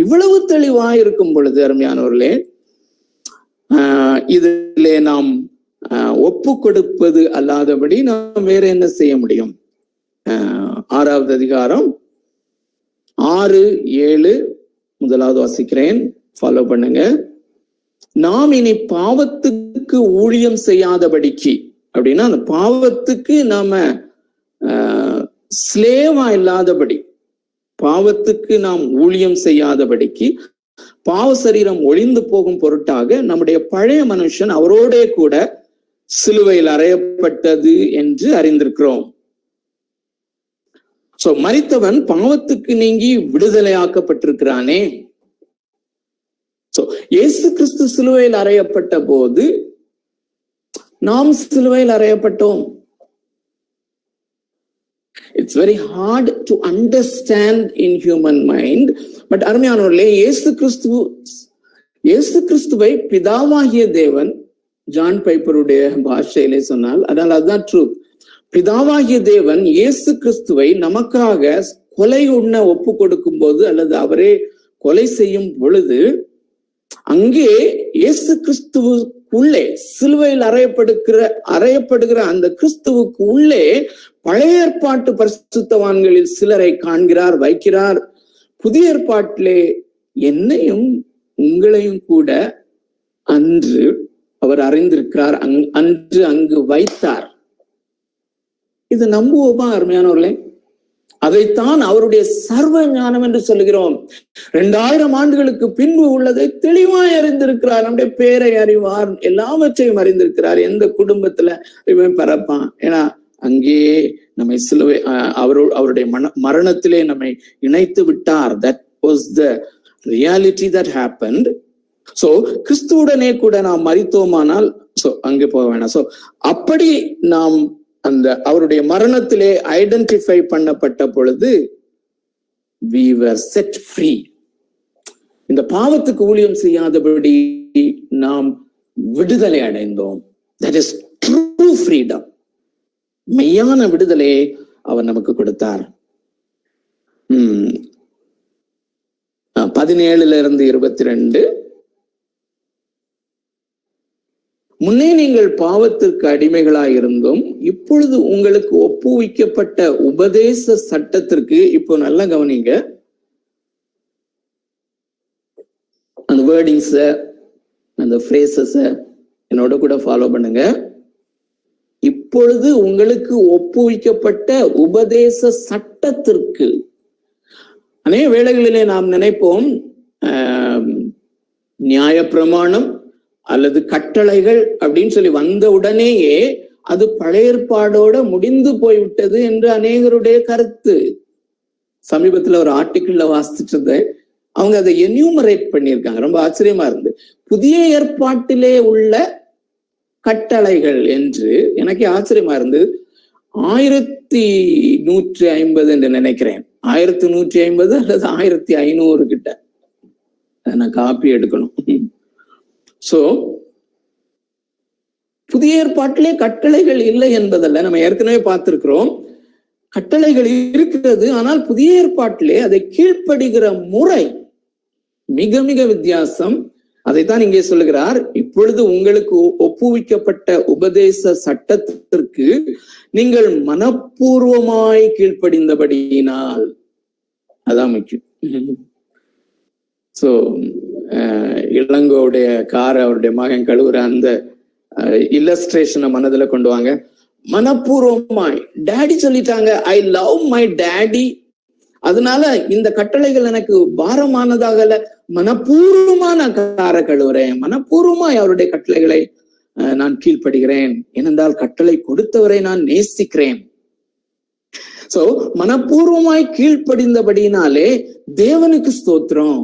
இவ்வளவு தெளிவாயிருக்கும் பொழுது அருமையானவர்களே, இதிலே நாம் ஒப்பு கொடுப்பது அல்லாதபடி நாம் வேற என்ன செய்ய முடியும்? 6வது அதிகாரம் 6, 7 முதலாவது வாசிக்கிறேன், ஃபாலோ பண்ணுங்க. நாம் இனி பாவத்துக்கு ஊழியம் செய்யாதபடிக்கு, அப்படின்னா அந்த பாவத்துக்கு நாம ஸ்லேவா இல்லாதபடி, பாவத்துக்கு நாம் ஊழியம் செய்யாதபடிக்கு, பாவ சரீரம் ஒளிந்து போகும் பொருட்டாக நம்முடைய பழைய மனுஷன் அவரோட கூட சிலுவையில் அறையப்பட்டது என்று அறிந்திருக்கிறோம். சோ மரித்தவன் பாவத்துக்கு நீங்கி விடுதலையாக்கப்பட்டிருக்கிறானே. சோ இயேசு கிறிஸ்து சிலுவையில் அறையப்பட்ட போது நாம் சிலுவையில் அறையப்பட்டோம். It's very hard to understand in human mind. But அருமையானவர்களே, இயேசு கிறிஸ்துவை பிதாவாகிய தேவன், ஜான் பைப்பருடைய பாஷையிலே சொன்னால் அதனால் அதுதான் ட்ரூத். பிதாவாகிய தேவன் இயேசு கிறிஸ்துவை நமக்காக கொலை உண்ண ஒப்பு கொடுக்கும் போது அல்லது அவரே கொலை செய்யும் பொழுது அங்கே இயேசு கிறிஸ்துவுக்குள்ளே சிலுவையில் அறையப்படுகிற அந்த கிறிஸ்துவுக்கு உள்ளே பழைய ஏற்பாட்டு பரிசுத்தவான்களில் சிலரை காண்கிறார், வைக்கிறார். புதிய ஏற்பாட்டிலே என்னையும் உங்களையும் கூட அன்று அவர் அறிந்திருக்கிறார், அன்று அங்கு வைத்தார். இது நம்புவோமா அருமையானவர்களே? அதைத்தான் அவருடைய சர்வ ஞானம் என்று சொல்லுகிறோம். 2000 ஆண்டுகளுக்கு பின்பு உள்ளதை தெளிவாய் அறிந்திருக்கிறார். நம்முடைய பேரை அறிவார், எல்லாவற்றையும் அறிந்திருக்கிறார். எந்த குடும்பத்துல இவன் பிறப்பான், ஏன்னா அங்கேயே நம்மை சிலுவை அவருடைய மரணத்திலே நம்மை இணைத்து விட்டார். That was the reality that happened. So கிறிஸ்துவுடனே கூட நாம் மரித்தோமானால் அங்கே போக வேணாம். சோ அப்படி நாம் அந்த அவருடைய மரணத்திலே ஐடென்டிஃபை பண்ணப்பட்ட பொழுது we were set free. இந்த பாவத்துக்கு ஊழியம் செய்யாதபடி நாம் விடுதலை அடைந்தோம். That is true freedom. மெய்யான விடுதலையை அவர் நமக்கு கொடுத்தார். 17-22 முன்னே நீங்கள் பாவத்திற்கு அடிமைகளாயிருந்தும் இப்பொழுது உங்களுக்கு ஒப்புவிக்கப்பட்ட உபதேச சட்டத்திற்கு, இப்போ நல்லா கவனிங்க, அந்த வேர்டிங்ஸ அந்த ஃப்ரேசஸ என்னோட கூட ஃபாலோ பண்ணுங்க. இப்பொழுது உங்களுக்கு ஒப்புவிக்கப்பட்ட உபதேச சட்டத்திற்கு. அநேக வேளைகளிலே நாம் நினைப்போம் நியாயப்பிரமாணம் அல்லது கட்டளைகள் அப்படின்னு சொல்லி வந்த உடனேயே அது பழைய ஏற்பாடோட முடிந்து போய்விட்டது என்று அநேகருடைய கருத்து. சமீபத்துல ஒரு ஆர்டிக்கிள்ல வாசிச்சுட்டு இருந்தேன். அவங்க அதை என்யூமரேட் பண்ணியிருக்காங்க. ரொம்ப ஆச்சரியமா இருந்து, புதிய ஏற்பாட்டிலே உள்ள கட்டளைகள் என்று. எனக்கே ஆச்சரியமா இருந்து, 1150 என்று நினைக்கிறேன், 1150 அல்லது 1500 கிட்ட நான் காப்பி எடுக்கணும். சோ புதிய ஏற்பாட்டிலே கட்டளைகள் இல்லை என்பதல்ல, நம்ம ஏற்கனவே பார்த்திருக்கிறோம். கட்டளைகள் இருக்கிறது, ஆனால் புதிய ஏற்பாட்டிலே அதை கீழ்ப்படுகிற முறை மிக மிக வித்தியாசம். அதைத்தான் இங்கே சொல்லுகிறார், இப்பொழுது உங்களுக்கு ஒப்புவிக்கப்பட்ட உபதேச சட்டத்திற்கு நீங்கள் மனப்பூர்வமாய் கீழ்ப்படிந்தபடியினால். அதான் முக்கியம். சோ இளங்கோவுடைய காரை அவருடைய மகன் கழுவுற அந்த இல்லஸ்ட்ரேஷனை மனதுல கொண்டு வாங்க. மனப்பூர்வமாய், டேடி சொல்லிட்டாங்க, ஐ லவ் மை டேடி, அதனால இந்த கட்டளைகள் எனக்கு பாரமானதாகல, மனப்பூர்வமான காரை கழுவுறேன், மனப்பூர்வமாய் அவருடைய கட்டளைகளை நான் கீழ்ப்படுகிறேன், ஏனென்றால் கட்டளை கொடுத்தவரை நான் நேசிக்கிறேன். சோ மனப்பூர்வமாய் கீழ்ப்படிந்தபடினாலே தேவனுக்கு ஸ்தோத்திரம்.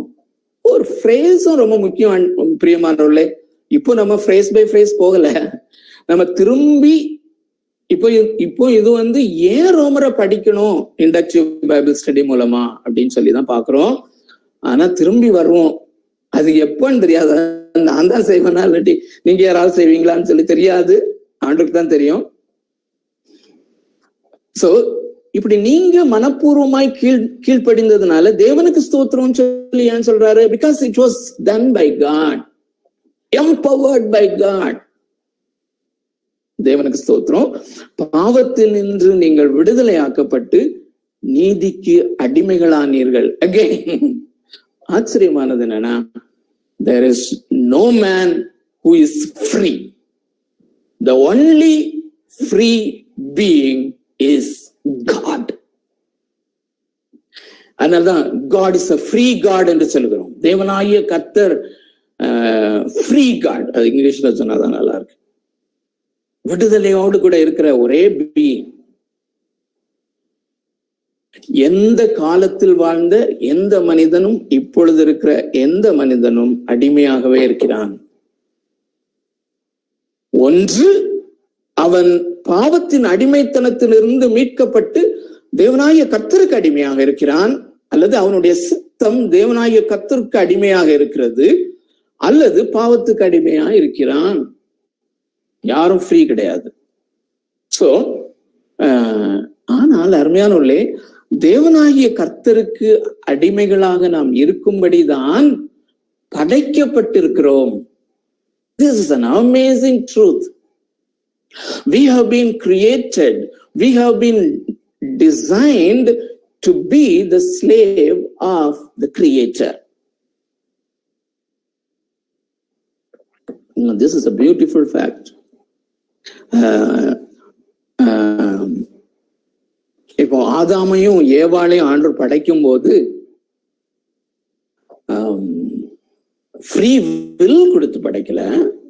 ஒரு ஃப்ரேஸும் ரொம்ப முக்கியம் பிரியமானவர்களே. இப்போ நம்ம ஃப்ரேஸ் பை ஃப்ரேஸ் போகல, நம்ம திரும்பி இப்போ இது ஏன் ரோமரை படிக்கணும் இண்டக்டிவ் பைபிள் ஸ்டடி மூலமா அப்படின்னு சொல்லிதான் பாக்குறோம். ஆனா திரும்பி வருவோம். அது எப்பன்னு தெரியாது, நான் தான் செய்வேனா இல்லாட்டி நீங்க யாராவது செய்வீங்களான்னு சொல்லி தெரியாது, ஆண்டுக்கு தான் தெரியும். சோ இப்படி நீங்க மனப்பூர்வமாய் கீழ்ப்படிந்ததுனால தேவனுக்கு ஸ்தோத்திரம் சொல்லி ஏன் சொல்றாரு? Because it was done by God, empowered by God. தேவனுக்கு ஸ்தோத்திரம். பாவத்தில் நின்று நீங்கள் விடுதலை ஆக்கப்பட்டு நீதிக்கு அடிமைகளானீர்கள். அகைன் ஆச்சரியமானது என்னன்னா, there is no man who is free. The only free being is God. அதனால்தான் God is a free God என்று சொல்கிறோம். தேவனாகிய கர்த்தர் ஃப்ரீ காட். அது இங்கிலீஷ்ல சொன்னாதான் நல்லா இருக்கு. விடுதலையோடு கூட இருக்கிற ஒரே பீயிங். எந்த காலத்தில் வாழ்ந்த எந்த மனிதனும் இப்பொழுது இருக்கிற எந்த மனிதனும் அடிமையாகவே இருக்கிறான். ஒன்று, அவன் பாவத்தின் அடிமைத்தனத்திலிருந்து மீட்கப்பட்டு தேவனாகிய கர்த்தருக்கு அடிமையாக இருக்கிறான், அல்லது அவனுடைய சித்தம் தேவனாகிய கர்த்தருக்கு அடிமையாக இருக்கிறது, அல்லது பாவத்துக்கு அடிமையாக இருக்கிறான். யாரும் ஃப்ரீ கிடையாது. சோ ஆனால் அருமையானவர்களே, தேவனாகிய கர்த்தருக்கு அடிமைகளாக நாம் இருக்கும்படிதான் படைக்கப்பட்டிருக்கிறோம். This is an amazing truth. We have been created, we have been designed to be the slave of the Creator. This is a beautiful fact. இப்போ ஆதாமையும் ஏவாளையும் ஆண்டவர் படைக்கும் போது ஃப்ரீ வில் கொடுத்து படைக்கல,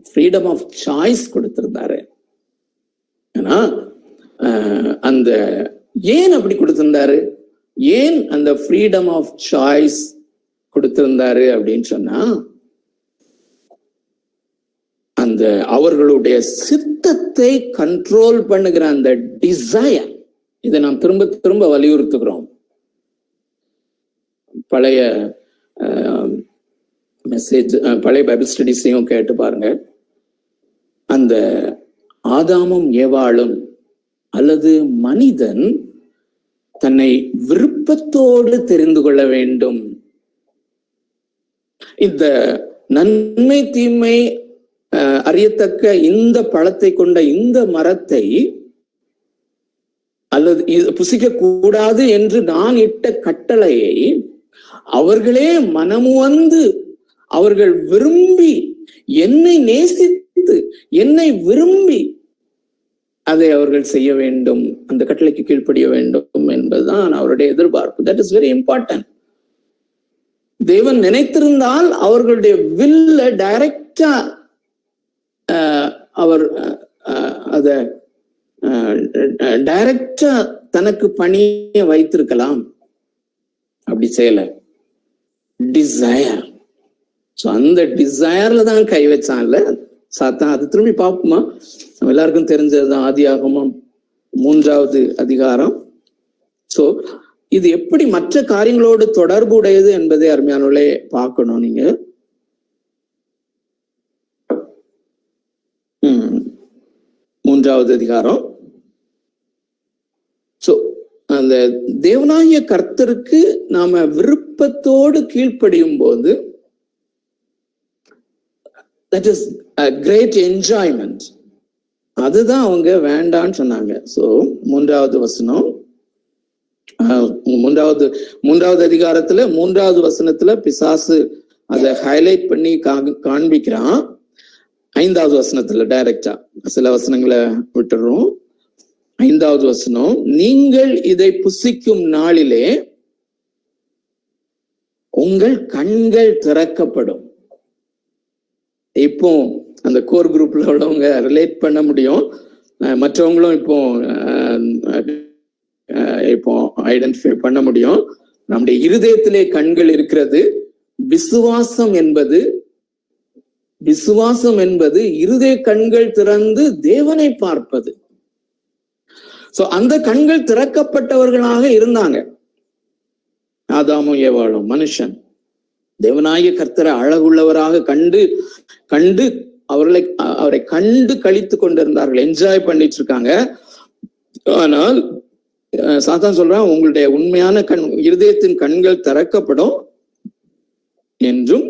ஃப்ரீடம் ஆஃப் சாய்ஸ் கொடுத்திருந்தாரு. ஏன்னா அந்த ஏன் அப்படி கொடுத்திருந்தாரு, ஏன் அந்த ஃப்ரீடம் ஆஃப் சாய்ஸ் கொடுத்திருந்தாரு அப்படின்னு சொன்னா, அந்த அவர்களுடைய சித்தத்தை கண்ட்ரோல் பண்ணுகிற அந்த டிசையர், இதை நாம் திரும்ப திரும்ப வலியுறுத்துகிறோம். பழைய மெசேஜ், பழைய பைபிள் ஸ்டடிஸையும் கேட்டு பாருங்க. அந்த ஆதாமும் ஏவாளும் அல்லது மனிதன் தன்னை விருப்பத்தோடு தெரிந்து கொள்ள வேண்டும். இந்த நன்மை தீமை அறியத்தக்க இந்த பழத்தை கொண்ட இந்த மரத்தை அல்லது புசிக்க கூடாது என்று நான் இட்ட கட்டளையை அவர்களே மனமுவந்து அவர்கள் விரும்பி என்னை நேசித்து என்னை விரும்பி அதை அவர்கள் செய்ய வேண்டும், அந்த கட்டளைக்கு கீழ்ப்படிய வேண்டும் என்பதுதான் அவருடைய எதிர்பார்ப்பு. That is very important. தேவன் நினைத்திருந்தால் அவர்களுடைய வில்ல டைரக்டா அவர் அத டைரக்டா தனக்கு பணிய வைத்திருக்கலாம். அப்படி செய்யல. டிசையர். சோ அந்த டிசையர்ல தான் கை வச்சான்ல சாத்தான். அது திரும்பி பார்ப்போமா? நம்ம எல்லாருக்கும் தெரிஞ்சதுதான் ஆதியாகமம் 3வது அதிகாரம். சோ இது எப்படி மற்ற காரியங்களோடு தொடர்புடையது என்பதை அருமையானவர்களே பார்க்கணும். நீங்க 3வது அதிகாரம். சோ அந்த தேவனாகிய கர்த்தருக்கு நாம விருப்பத்தோடு கீழ்ப்படியும் போது that is a great enjoyment. அதுதான் அவங்க வேண்டான்னு சொன்னாங்க. சோ 3வது வசனம், 3வது அதிகாரத்துல 3வது வசனத்துல பிசாசு அதை ஹைலைட் பண்ணி காண்பிக்கிறான். 5வது வசனத்துல டைரக்டா, சில வசனங்களை விட்டுறோம். 5வது வசனம், நீங்கள் இதை புசிக்கும் நாளிலே உங்கள் கண்கள் திறக்கப்படும். இப்போ அந்த கோர் குரூப்ல உள்ளவங்க ரிலேட் பண்ண முடியும், மற்றவங்களும் இப்போ ஐடென்டிஃபை பண்ண முடியும். நம்முடைய இருதயத்திலே கண்கள் இருக்கிறது. விசுவாசம் என்பது இருதய கண்கள் திறந்து தேவனை பார்ப்பது. சோ அந்த கண்கள் திறக்கப்பட்டவர்களாக இருந்தாங்க ஆதாமும் ஏவாளும். மனுஷன் தேவனாகிய கர்த்தரை அழகுள்ளவராக கண்டு அவரை கண்டு கழித்து கொண்டிருந்தார்கள், என்ஜாய் பண்ணிட்டு இருக்காங்க. ஆனால் சாத்தான் சொல்றான், உங்களுடைய உண்மையான இருதயத்தின் கண்கள் திறக்கப்படும் என்றும்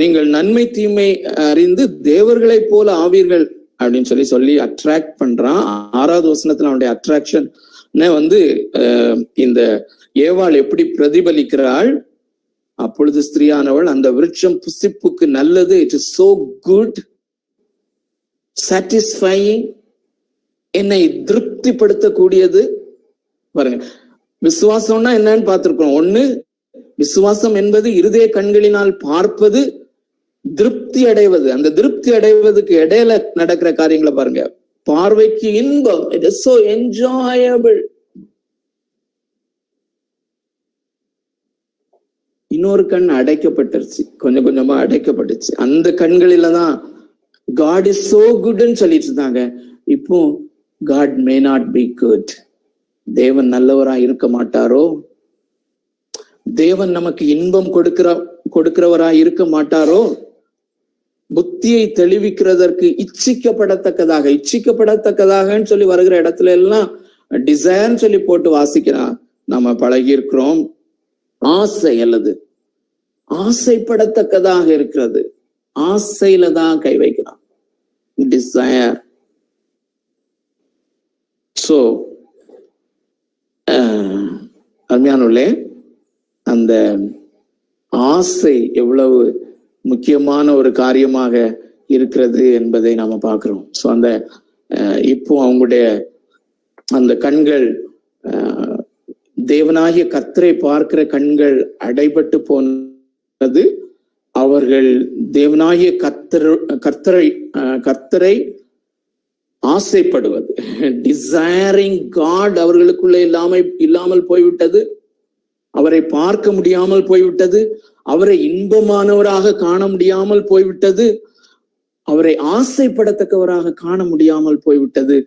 நீங்கள் நன்மை தீமை அறிந்து தேவர்களை போல ஆவீர்கள் அப்படின்னு சொல்லி அட்ராக்ட் பண்றான். 6வது வசனத்துல அவனுடைய அட்ராக்ஷன் இந்த ஏவாள் எப்படி பிரதிபலிக்கிறாள்? அப்பொழுது ஸ்திரீயானவள், அந்த விருட்சம் புசிப்புக்கு நல்லது, it is so good, satisfying, என்னை திருப்திப்படுத்தக்கூடியது. பாருங்க, விசுவாசம்னா என்னன்னு பார்த்திருக்கோம். ஒண்ணு, விசுவாசம் என்பது இருதய கண்களினால் பார்ப்பது, திருப்தி அடைவது. அந்த திருப்தி அடைவதுக்கு இடையில நடக்கிற காரியங்களை பாருங்க. பார்வைக்கு இன்பம், இட் இஸ் சோ என்ஜாயபிள். இன்னொரு கண் அடைக்கப்பட்டுருச்சு, கொஞ்சம் கொஞ்சமா அடைக்கப்பட்டுச்சு. அந்த கண்களில தான் God is so good ன்னு சொல்லிட்டு இருந்தாங்க. இப்போ God may not be good. தேவன் நல்லவரா இருக்க மாட்டாரோ? தேவன் நமக்கு இன்பம் கொடுக்கிறவரா இருக்க மாட்டாரோ? புத்தியை தெளிவிக்கிறதற்கு இச்சிக்கப்படத்தக்கதாகன்னு சொல்லி வருகிற இடத்துல எல்லாம் டிசைர்ன்னு சொல்லி போட்டு வாசிக்கிறான். நம்ம பழகி இருக்கிறோம். ஆசை அல்லது ஆசைப்படத்தக்கதாக இருக்கிறது, ஆசையில தான் கை வைக்கிறான். டிசைர். சோ அருமையானவர்களே, அந்த ஆசை எவ்வளவு முக்கியமான ஒரு காரியமாக இருக்கிறது என்பதை நாம பார்க்கிறோம். சோ அந்த இப்போ அவங்களுடைய அந்த கண்கள், தேவனாகிய கர்த்தரை பார்க்கிற கண்கள் அடைபட்டு போனது. அவர்கள் தேவனாகிய கர்த்தரை ஆசைப்படுவது, டிசைரிங் காட் அவர்களுக்குள்ள இல்லாமல் போய்விட்டது. அவரை பார்க்க முடியாமல் போய்விட்டது. அவரை இன்பமானவராக காண முடியாமல் போய்விட்டது. அவரை ஆசைப்படத்தக்கவராக காண முடியாமல் போய்விட்டது.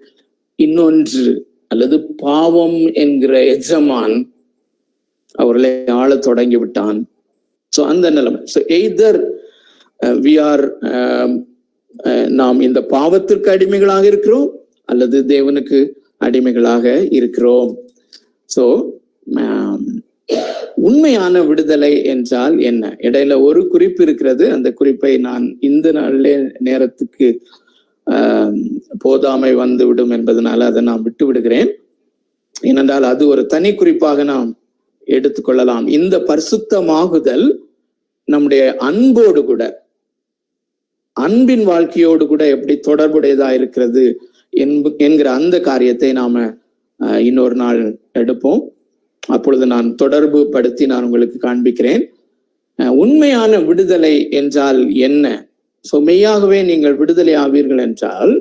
இன்னொன்று, அல்லது பாவம் என்கிற எஜமான் அவர்களை ஆள தொடங்கி விட்டான். ஸோ அந்த நிலைமை. ஸோ எய்தர் வி ஆர் நாம் இந்த பாவத்திற்கு அடிமைகளாக இருக்கிறோம் அல்லது தேவனுக்கு அடிமைகளாக இருக்கிறோம். ஸோ உண்மையான விடுதலை என்றால் என்ன? இடையில ஒரு குறிப்பு இருக்கிறது. அந்த குறிப்பை நான் இந்த நாளிலே நேரத்துக்கு போதாமை வந்து விடும் என்பதனால அதை நான் விட்டு விடுகிறேன். ஏனென்றால் அது ஒரு தனி குறிப்பாக நாம் எடுத்துக்கொள்ளலாம். இந்த பரிசுத்தமாகுதல் நம்முடைய அன்போடு கூட, அன்பின் வாழ்க்கையோடு கூட எப்படி தொடர்புடையதா இருக்கிறது என்கிற அந்த காரியத்தை நாம இன்னொரு நாள் எடுப்போம். அப்பொழுது நான் தொடர்பு படுத்தி நான் உங்களுக்கு காண்பிக்கிறேன். உண்மையான விடுதலை என்றால் என்ன? சோ மெய்யாகவே நீங்கள் விடுதலை ஆவீர்கள் என்றால்,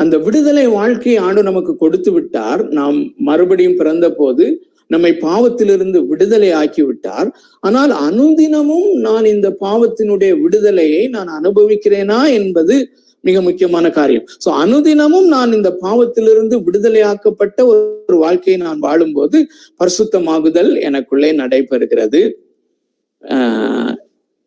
அந்த விடுதலை வாழ்க்கையை ஆண்டவர் நமக்கு கொடுத்து விட்டார். நாம் மறுபடியும் பிறந்த போது நம்மை பாவத்திலிருந்து விடுதலை ஆக்கி விட்டார். ஆனால் அனுதினமும் நான் இந்த பாவத்தினுடைய விடுதலையை நான் அனுபவிக்கிறேனா என்பது மிக முக்கியமான காரியம். சோ அனுதினமும் நான் இந்த பாவத்திலிருந்து விடுதலையாக்கப்பட்ட ஒரு வாழ்க்கையை நான் வாழும்போது பரிசுத்தமாகுதல் எனக்குள்ளே நடைபெறுகிறது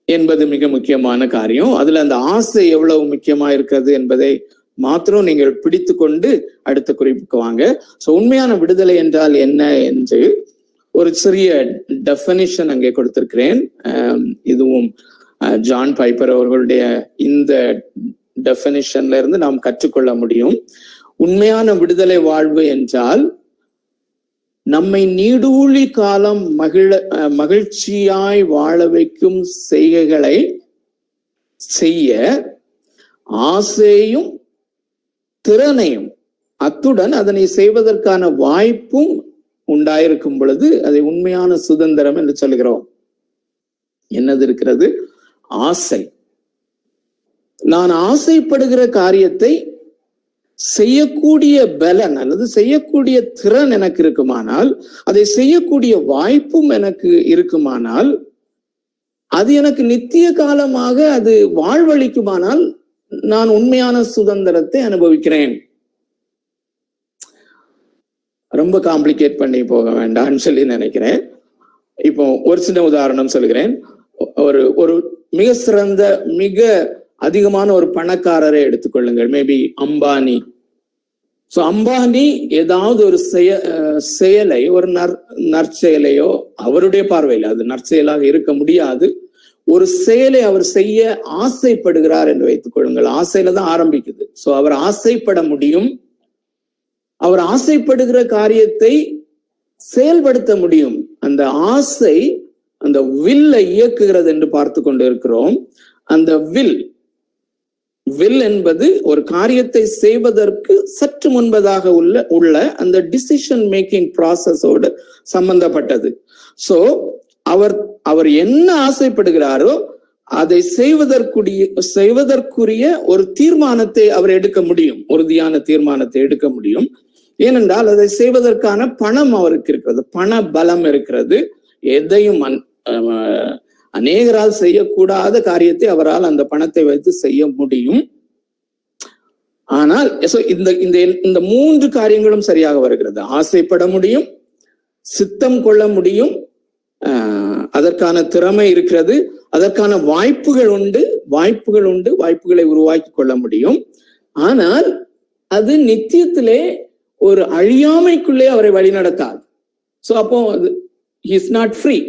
என்பது மிக முக்கியமான காரியம். அதுல அந்த ஆசை எவ்வளவு முக்கியமா இருக்கிறது என்பதை மாத்திரம் நீங்கள் பிடித்து கொண்டு அடுத்த குறிப்புக்கு வாங்க. சோ உண்மையான விடுதலை என்றால் என்ன என்று ஒரு சிறிய டெஃபினிஷன் அங்கே கொடுத்திருக்கிறேன். இதுவும் ஜான் பைப்பர் அவர்களுடைய இந்த டெஃபினிஷன்ல இருந்து நாம் கற்றுக்கொள்ள முடியும். உண்மையான விடுதலை வாழ்வு என்றால் நம்மை நீடூழி காலம் மகிழ்ச்சியாய் வாழ வைக்கும் செய்கைகளை செய்ய ஆசையும் திறனையும், அத்துடன் அதனை செய்வதற்கான வாய்ப்பும் உண்டாயிருக்கும் பொழுது அதை உண்மையான சுதந்திரம் என்று சொல்கிறோம். என்னது இருக்கிறது? ஆசை. நான் ஆசைப்படுகிற காரியத்தை செய்யக்கூடிய பலன் அல்லது செய்யக்கூடிய திறன் எனக்கு இருக்குமானால், அதை செய்யக்கூடிய வாய்ப்பும் எனக்கு இருக்குமானால், அது எனக்கு நித்திய காலமாக அது வாழ்வளிக்குமானால் நான் உண்மையான சுதந்திரத்தை அனுபவிக்கிறேன். ரொம்ப காம்ப்ளிகேட் பண்ணி போக வேண்டாம்னு சொல்லி நினைக்கிறேன். இப்போ ஒரு சின்ன உதாரணம் சொல்கிறேன். ஒரு மிக சிறந்த, மிக அதிகமான ஒரு பணக்காரரை எடுத்துக்கொள்ளுங்கள். மேபி அம்பானி. சோ அம்பானி ஏதாவது ஒரு செயலை, ஒரு நற்செயலையோ, அவருடைய பார்வையில் அது நற்செயலாக இருக்க முடியாது, ஒரு செயலை அவர் செய்ய ஆசைப்படுகிறார் என்று வைத்துக் கொள்ளுங்கள். ஆசையில தான் ஆரம்பிக்குது. சோ அவர் ஆசைப்பட முடியும். அவர் ஆசைப்படுகிற காரியத்தை செயல்படுத்த முடியும். அந்த ஆசை அந்த வில்லை இயக்குகிறது என்று பார்த்து கொண்டு இருக்கிறோம். அந்த வில் என்பது ஒரு காரியத்தை செய்வதற்கு சற்று முன்பதாக உள்ள அந்த டிசிஷன் மேக்கிங் ப்ராசஸோடு சம்பந்தப்பட்டது. சோ அவர் என்ன ஆசைப்படுகிறாரோ அதை செய்வதற்குரிய ஒரு தீர்மானத்தை அவர் எடுக்க முடியும், உறுதியான தீர்மானத்தை எடுக்க முடியும். ஏனென்றால் அதை செய்வதற்கான பணம் அவருக்கு இருக்கிறது, பண பலம் இருக்கிறது. எதையும் அநேகரால் செய்யக்கூடாத காரியத்தை அவரால் அந்த பணத்தை வைத்து செய்ய முடியும். ஆனால் இந்த மூன்று காரியங்களும் சரியாக வருகிறது. ஆசைப்பட முடியும், சித்தம் கொள்ள முடியும், அதற்கான திறமை இருக்கிறது, அதற்கான வாய்ப்புகள் உண்டு, வாய்ப்புகளை உருவாக்கி கொள்ள முடியும். ஆனால் அது நித்தியத்திலே ஒரு அழியாமைக்குள்ளே அவரை வழிநடத்தாது. சோ அப்போ he is not free.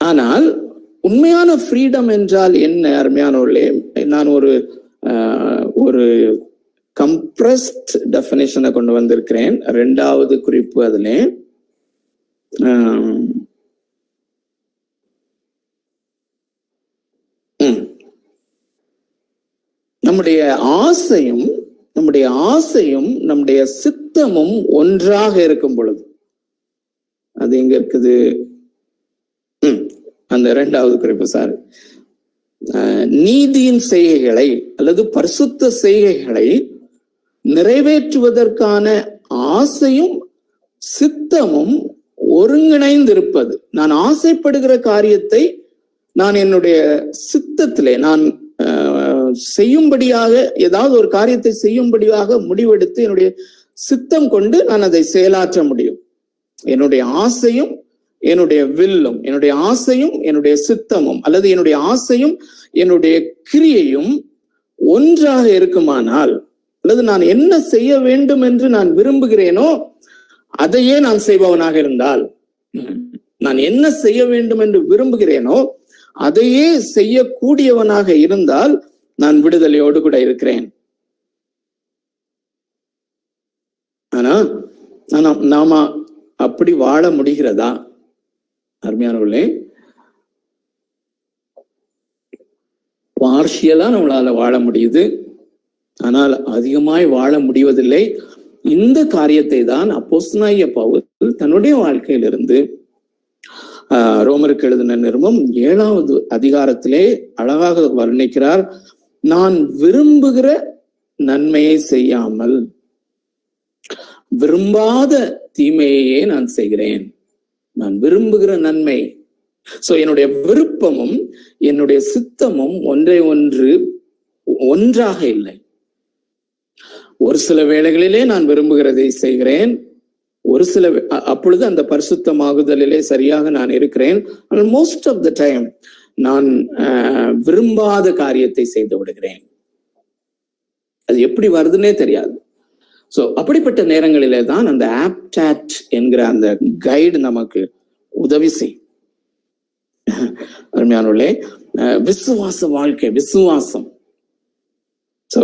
ஆனால் உண்மையான ஃப்ரீடம் என்றால் என்ன? அருமையானவர்களே, நான் ஒரு கம்ப்ரஸ்ட் டெஃபினேஷனை கொண்டு வந்திருக்கிறேன். 2வது குறிப்பு. அதுல நம்முடைய ஆசையும் நம்முடைய சித்தமும் ஒன்றாக இருக்கும் பொழுது, அது எங்க இருக்குது? அந்த 2வது குறிப்பு சார், நீதியின் செய்கைகளை அல்லது பரிசுத்த செய்கைகளை நிறைவேற்றுவதற்கான ஆசையும் சித்தமும் ஒருங்கிணைந்திருப்பது. நான் ஆசைப்படுகிற காரியத்தை நான் என்னுடைய சித்தத்திலே நான் செய்யும்படியாக, ஏதாவது ஒரு காரியத்தை செய்யும்படியாக முடிவெடுத்து என்னுடைய சித்தம் கொண்டு நான் அதை செயலாற்ற முடியும். என்னுடைய ஆசையும் என்னுடைய வில்லும், என்னுடைய ஆசையும் என்னுடைய சித்தமும், அல்லது என்னுடைய ஆசையும் என்னுடைய கிரியையும் ஒன்றாக இருக்குமானால், அல்லது நான் என்ன செய்ய வேண்டும் என்று நான் விரும்புகிறேனோ அதையே நான் செய்பவனாக இருந்தால், நான் என்ன செய்ய வேண்டும் என்று விரும்புகிறேனோ அதையே செய்யக்கூடியவனாக இருந்தால் நான் விடுதலையோடு கூட இருக்கிறேன். ஆனா நாம அப்படி வாழ முடிகிறதா? அருமையானவர்களே, பார்ஷியலா நம்மளால வாழ முடியுது, ஆனால் அதிகமாய் வாழ முடிவதில்லை. இந்த காரியத்தை தான் அப்போஸ்தலனாகிய பவுல் தன்னுடைய வாழ்க்கையிலிருந்து ரோமருக்கு எழுதின நிருபம் 7வது அதிகாரத்திலே அழகாக வர்ணிக்கிறார். நான் விரும்புகிற நன்மையை செய்யாமல் விரும்பாத தீமையே நான் செய்கிறேன். நான் விரும்புகிற நன்மை. சோ என்னுடைய விருப்பமும் என்னுடைய சித்தமும் ஒன்றாக இல்லை. ஒரு சில வேளைகளிலே நான் விரும்புகிறதை செய்கிறேன், ஒரு சில அப்பொழுது அந்த பரிசுத்தமாகுதலிலே சரியாக நான் இருக்கிறேன். ஆனால் மோஸ்ட் ஆஃப் த டைம் நான் விரும்பாத காரியத்தை செய்து விடுகிறேன். அது எப்படி வருதுன்னே தெரியாது. சோ அப்படிப்பட்ட நேரங்களிலே தான் அந்த ஆப்டாட் என்கிற அந்த கைடு நமக்கு உதவி செய்யும். அருமையானவர்களே, விசுவாச வாழ்க்கை, விசுவாசம். சோ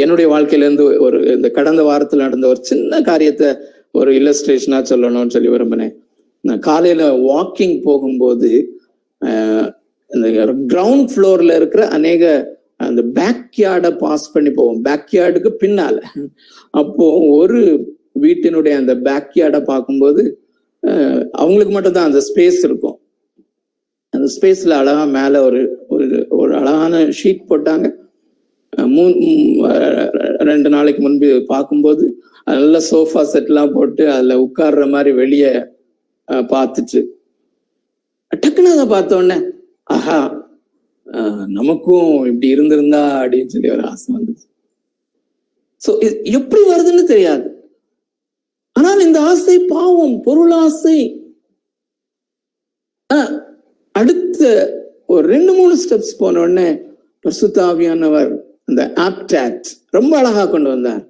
என்னுடைய வாழ்க்கையில இருந்து இந்த கடந்த வாரத்தில் நடந்த ஒரு சின்ன காரியத்தை ஒரு இல்லஸ்ட்ரேஷனா சொல்லணும்னு சொல்லி விரும்பினேன். நான் காலையில வாக்கிங் போகும்போது இந்த கிரவுண்ட் ஃப்ளோர்ல இருக்கிற அநேக அந்த பேக்யார்டை பாஸ் பண்ணி போவோம், பேக்யார்டுக்கு பின்னால. அப்போ ஒரு வீட்டினுடைய அந்த பேக்யார்டை பார்க்கும்போது அவங்களுக்கு மட்டும்தான் அந்த ஸ்பேஸ் இருக்கும். அந்த ஸ்பேஸ்ல அழகா மேல ஒரு அழகான ஷீட் போட்டாங்க. 2 நாளைக்கு முன்பு பார்க்கும்போது நல்ல சோஃபா செட்லாம் போட்டு அதுல உட்கார்ற மாதிரி வெளியே பார்த்துட்டு டக்குன்னு அதை பார்த்த உடனே ஆஹா, நமக்கும் இப்படி இருந்திருந்தா அப்படின்னு சொல்லி ஒரு ஆசை வந்துச்சு. சோ எப்படி வருதுன்னு தெரியாது. ஆனால் இந்த ஆசை பாவம், பொருளாசை. அடுத்த ஒரு 2-3 ஸ்டெப்ஸ் போன உடனே பரிசுத்த ஆவியானவர் அந்த ஆப்டாட் ரொம்ப அழகா கொண்டு வந்தார்.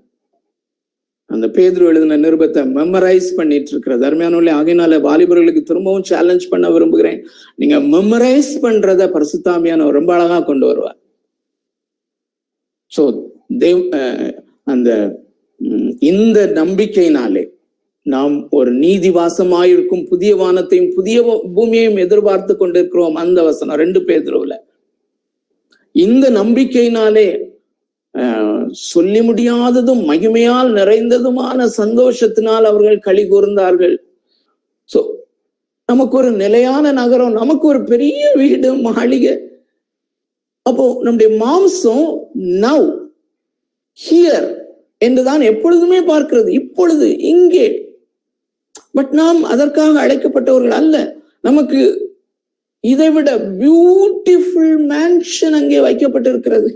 அந்த பேதுரு எழுதின நிருபத்தை மெமரைஸ் பண்ணிட்டு இருக்கிறது. அருமையானவர்களே, ஆகையினால வாலிபர்களுக்கு திரும்பவும் சேலஞ்ச் பண்ண விரும்புகிறேன். நீங்க மெமரைஸ் பண்றத பரிசுத்த ஆவியானவர் ரொம்ப அழகா கொண்டு வருவார். சோ அந்த இந்த நம்பிக்கையினாலே நாம் ஒரு நீதிவாசமாயிருக்கும் புதிய வானத்தையும் புதிய பூமியையும் எதிர்பார்த்து கொண்டிருக்கிறோம். அந்த வசனம் 2 பேதுருவுல. இந்த நம்பிக்கையினாலே சொல்லி முடியாததும் மகிமையால் நிறைந்ததுமான சந்தோஷத்தினால் அவர்கள் களி கூர்ந்தார்கள். சோ நமக்கு ஒரு நிலையான நகரம், நமக்கு ஒரு பெரிய வீடு, மாளிகை. அப்போ நம்முடைய மாம்சம் நவ் ஹியர் என்றுதான் எப்பொழுதுமே பார்க்கிறது, இப்பொழுது இங்கே. பட் நாம் அதற்காக அழைக்கப்பட்டவர்கள் அல்ல. நமக்கு இதைவிட பியூட்டிஃபுல் மேன்ஷன் அங்கே வைக்கப்பட்டிருக்கிறது.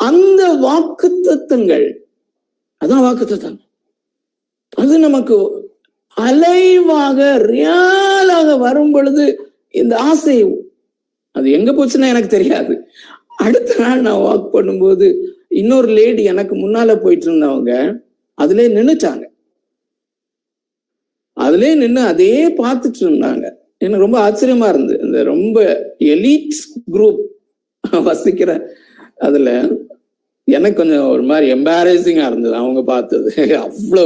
அந்த வாக்குத்தத்தங்கள், அதான் வாக்குத்தத்தம். அது நமக்கு அலைவாக ரியலாக வரும் பொழுது இந்த ஆசை அது எங்க போச்சுன்னா எனக்கு தெரியாது. அடுத்த நாள் நான் வாக் பண்ணும்போது இன்னொரு லேடி எனக்கு முன்னால போயிட்டு இருந்தவங்க அதுல நின்னுட்டாங்க. அதுல நின்று அதே பார்த்துட்டு இருந்தாங்க. எனக்கு ரொம்ப ஆச்சரியமா இருந்து. இந்த ரொம்ப எலீட் குரூப் வசிக்கிற அதுல எனக்கு கொஞ்சம் ஒரு மாதிரி எம்பாரசிங்கா இருந்தது அவங்க பார்த்தது. அவ்வளவு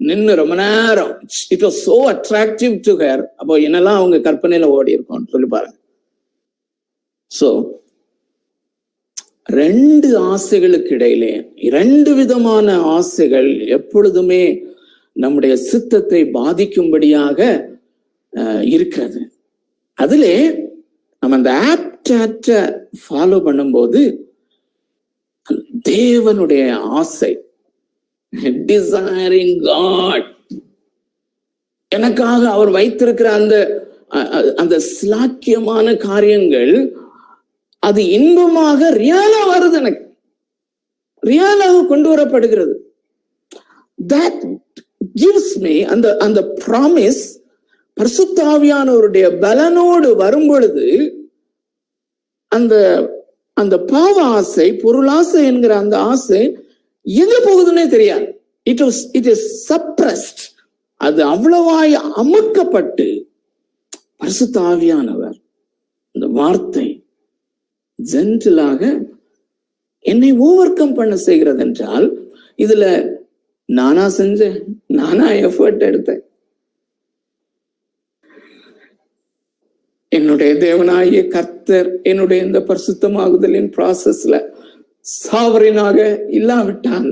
நின்று ரொம்ப நேரம். It was so attractive to her. அப்போ என்னெல்லாம் அவங்க கற்பனையில ஓடி இருக்கோம்னு சொல்லி பாருங்க. சோ 2 ஆசைகளுக்கு இடையிலே 2 விதமான ஆசைகள் எப்பொழுதுமே நம்முடைய சித்தத்தை பாதிக்கும்படியாக இருக்கிறது. அதிலே நம்ம அந்த ஆப்டாட்ட ஃபாலோ பண்ணும்போது தேவனுடைய ஆசை, டிசைரிங் காட், எனக்காக அவர் வைத்திருக்கிற அந்த ஸ்லாக்கியமான காரியங்கள் அது இன்பமாக ரியலா வருது, எனக்கு ரியலாக கொண்டு வரப்படுகிறது. that gives me அந்த ப்ராமிஸ் பரிசுத்த ஆவியானவருடைய பலனோடு வரும் பொழுது அந்த பாவ ஆசை, பொருளாசை என்கிற அந்த ஆசை எங்க போகுதுன்னே தெரியாது. It is suppressed. அது அவ்வளவாய் அமுக்கப்பட்டு பரிசுத்த ஆவியானவர் இந்த வார்த்தை ஜென்டிலாக என்னை ஓவர் கம் பண்ண செய்கிறது என்றால், இதுல நானா செஞ்சேன், நானா எஃபர்ட் எடுத்தேன். என்னுடைய தேவனாகிய கர்த்தர் என்னுடைய இந்த பரிசுத்தமாகுதலின் ப்ராசஸ்ல சாவரினாக இல்லாவிட்டால்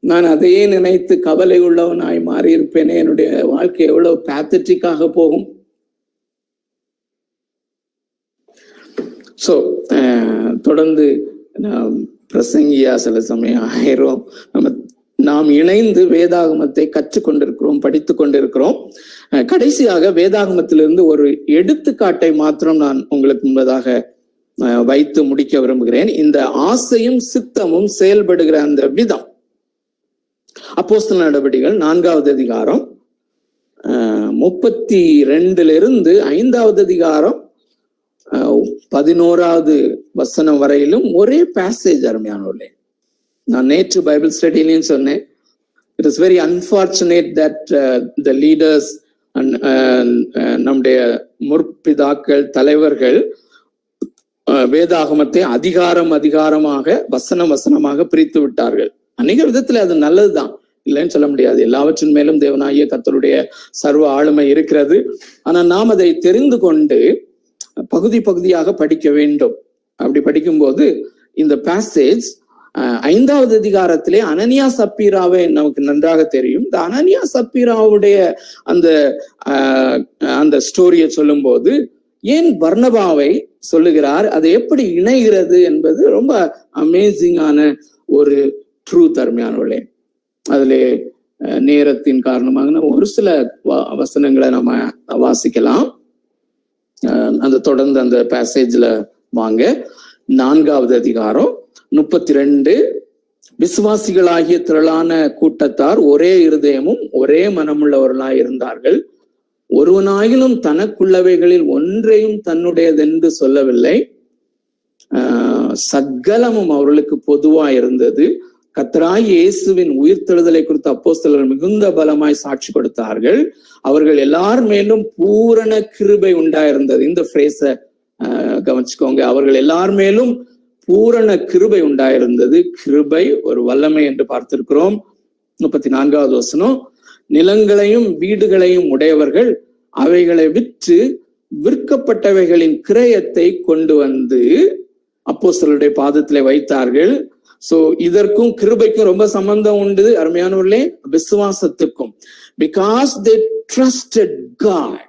நான் அதையே நினைத்து கவலை உள்ளவனாய் மாறி இருப்பேனே. என்னுடைய வாழ்க்கை எவ்வளவு பேத்தட்டிக்காக போகும். சோ தொடர்ந்து பிரசங்கியா சில சமயம் ஆயிரும். நாம் இணைந்து வேதாகமத்தை கற்றுக்கொண்டிருக்கிறோம், படித்து கொண்டிருக்கிறோம். கடைசியாக வேதாகமத்திலிருந்து ஒரு எடுத்துக்காட்டை மாத்திரம் நான் உங்களுக்கு முன்பதாக வைத்து முடிக்க விரும்புகிறேன். இந்த ஆசையும் சித்தமும் செயல்படுகிற அந்த விதம் அப்போஸ்தலர் நடவடிக்கைகள் 4வது அதிகாரம் 32 5வது அதிகாரம் 11வது வசனம் வரையிலும் ஒரே பேசேஜ். அருமையானவர்களே, நான் நேற்று பைபிள் ஸ்டடியிலையும் சொன்னேன், it is very unfortunate that the leaders நம்முடைய முற்பிதாக்கள் தலைவர்கள் வேதாகமத்தை அதிகாரமாக வசனமாக பிரித்து விட்டார்கள். அநேக விதத்துல அது நல்லதுதான், இல்லைன்னு சொல்ல முடியாது. எல்லாவற்றின் மேலும் தேவனாகிய கர்த்தருடைய சர்வ ஆளுமை இருக்கிறது. ஆனா நாம் அதை தெரிந்து கொண்டு பகுதியாக படிக்க வேண்டும். அப்படி படிக்கும்போது இந்த பேசேஜ் 5வது அதிகாரத்திலே அனனியா சப்பீராவை நமக்கு நன்றாக தெரியும். இந்த அனனியா சப்பீராவுடைய அந்த ஸ்டோரியை சொல்லும் போது ஏன் பர்னபாவை சொல்லுகிறார், அது எப்படி இணைகிறது என்பது ரொம்ப அமேசிங்கான ஒரு ட்ரூத். அருமையானவர்களே, அதிலே நேரத்தின் காரணமாக ஒரு சில வசனங்களை நம்ம வாசிக்கலாம். அந்த தொடர்ந்து அந்த பேசேஜ்ல வாங்க. 4வது அதிகாரம் 32 விசுவாசிகளாகிய திரளான கூட்டத்தார் ஒரே இருதயமும் ஒரே மனமுள்ளவர்களாய் இருந்தார்கள். ஒருவனாயிலும் தனக்குள்ளவைகளில் ஒன்றையும் தன்னுடையதென்று சொல்லவில்லை. சகலமும் அவர்களுக்கு பொதுவா இருந்தது. கர்த்தராகிய இயேசுவின் உயிர்த்தெழுதலை குறித்து அப்போஸ்தலர்கள் மிகுந்த பலமாய் சாட்சி கொடுத்தார்கள். அவர்கள் எல்லார் மேலும் பூரண கிருபை உண்டாயிருந்தது. இந்த ஃப்ரேஸ கவனிச்சுக்கோங்க. அவர்கள் எல்லார் மேலும் பூரண கிருபை உண்டாயிருந்தது. கிருபை ஒரு வல்லமை என்று பார்த்திருக்கிறோம். 34வது வசனம், நிலங்களையும் வீடுகளையும் உடையவர்கள் அவைகளை விற்று விற்கப்பட்டவைகளின் கிரயத்தை கொண்டு வந்து அப்போஸ்தலருடைய பாதத்திலே வைத்தார்கள். சோ இதற்கும் கிருபைக்கும் ரொம்ப சம்பந்தம் உண்டு அருமையானவர்களே, விசுவாசத்துக்கும். Because they trusted God.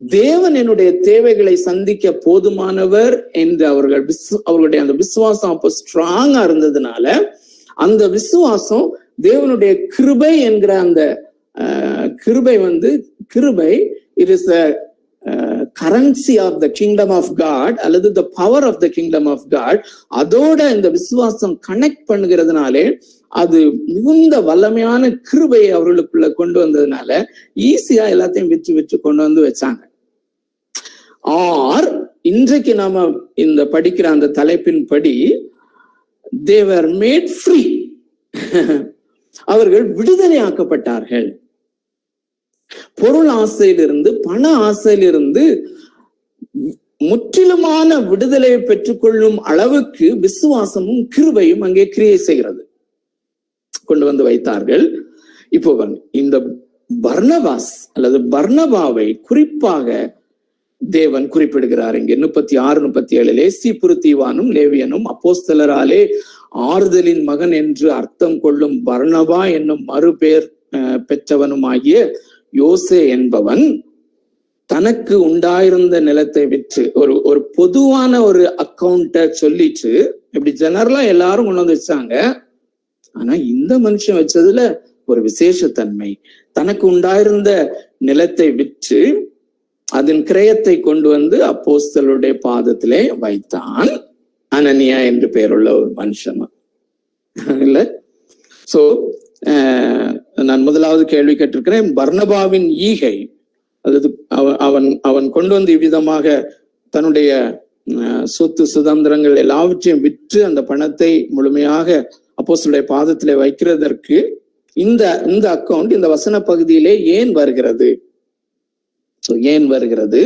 தேவன் என்னுடைய தேவைகளை சந்திக்க போதுமானவர் என்று அவர்களுடைய அந்த விசுவாசம் அப்போ ஸ்ட்ராங்கா இருந்ததுனால, அந்த விசுவாசம் தேவனுடைய கிருபை என்கிற அந்த கிருபை கிருபை it is currency of the kingdom of God அல்லது the power of the kingdom of God. அதோட இந்த விசுவாசம் கனெக்ட் பண்ணுகிறதுனாலே அது மிகுந்த வல்லமையான கிருபையை அவர்களுக்குள்ள கொண்டு வந்ததுனால ஈஸியா எல்லாத்தையும் விற்று கொண்டு வந்து வச்சாங்க. ஆர் இன்றைக்கு நாம இந்த படிக்கிற அந்த தலைப்பின் படி they were made free. அவர்கள் விடுதலை ஆக்கப்பட்டார்கள். பொருள் ஆசையிலிருந்து, பண ஆசையிலிருந்து முற்றிலுமான விடுதலையை பெற்றுக்கொள்ளும் அளவுக்கு விசுவாசமும் கிருபையும் அங்கே கிரியை செய்கிறது, கொண்டு வந்து வைத்தார்கள். இப்போ இந்த பர்னபாஸ் அல்லது பர்னபாவை குறிப்பாக தேவன் குறிப்பிடுகிறார் இங்கே 36-37. சீப்புருத்தீவானும் லேவியனும் அப்போஸ்தலராலே ஆறுதலின் மகன் என்று அர்த்தம் கொள்ளும் பர்னபா என்னும் மறுபேர் பெற்றவனுமாகிய யோசே என்பவன் தனக்கு உண்டாயிருந்த நிலத்தை விற்று ஒரு பொதுவான ஒரு அக்கௌண்ட சொல்லிட்டு, இப்படி ஜெனரலா எல்லாரும் கொண்டு வந்து வச்சாங்க. ஆனா இந்த மனுஷன் வச்சதுல ஒரு விசேஷத்தன்மை. தனக்கு உண்டாயிருந்த நிலத்தை விற்று அதன் கிரயத்தை கொண்டு வந்து அப்போஸ்தலருடைய பாதத்திலே வைத்தான். அனனியா என்று பெயருள்ள ஒரு மனுஷன் இல்ல. சோ நான் முதலாவது கேள்வி கேட்டிருக்கிறேன், பர்னபாவின் ஈகை அல்லது அவன் கொண்டு வந்து இவ்விதமாக தன்னுடைய சொத்து சுதந்திரங்கள் எல்லாவற்றையும் விற்று அந்த பணத்தை முழுமையாக அப்போஸ்தலருடைய பாதத்திலே வைக்கிறதற்கு இந்த அக்கவுண்ட் இந்த வசன பகுதியிலே ஏன் வருகிறது? ஏன் வருகிறது?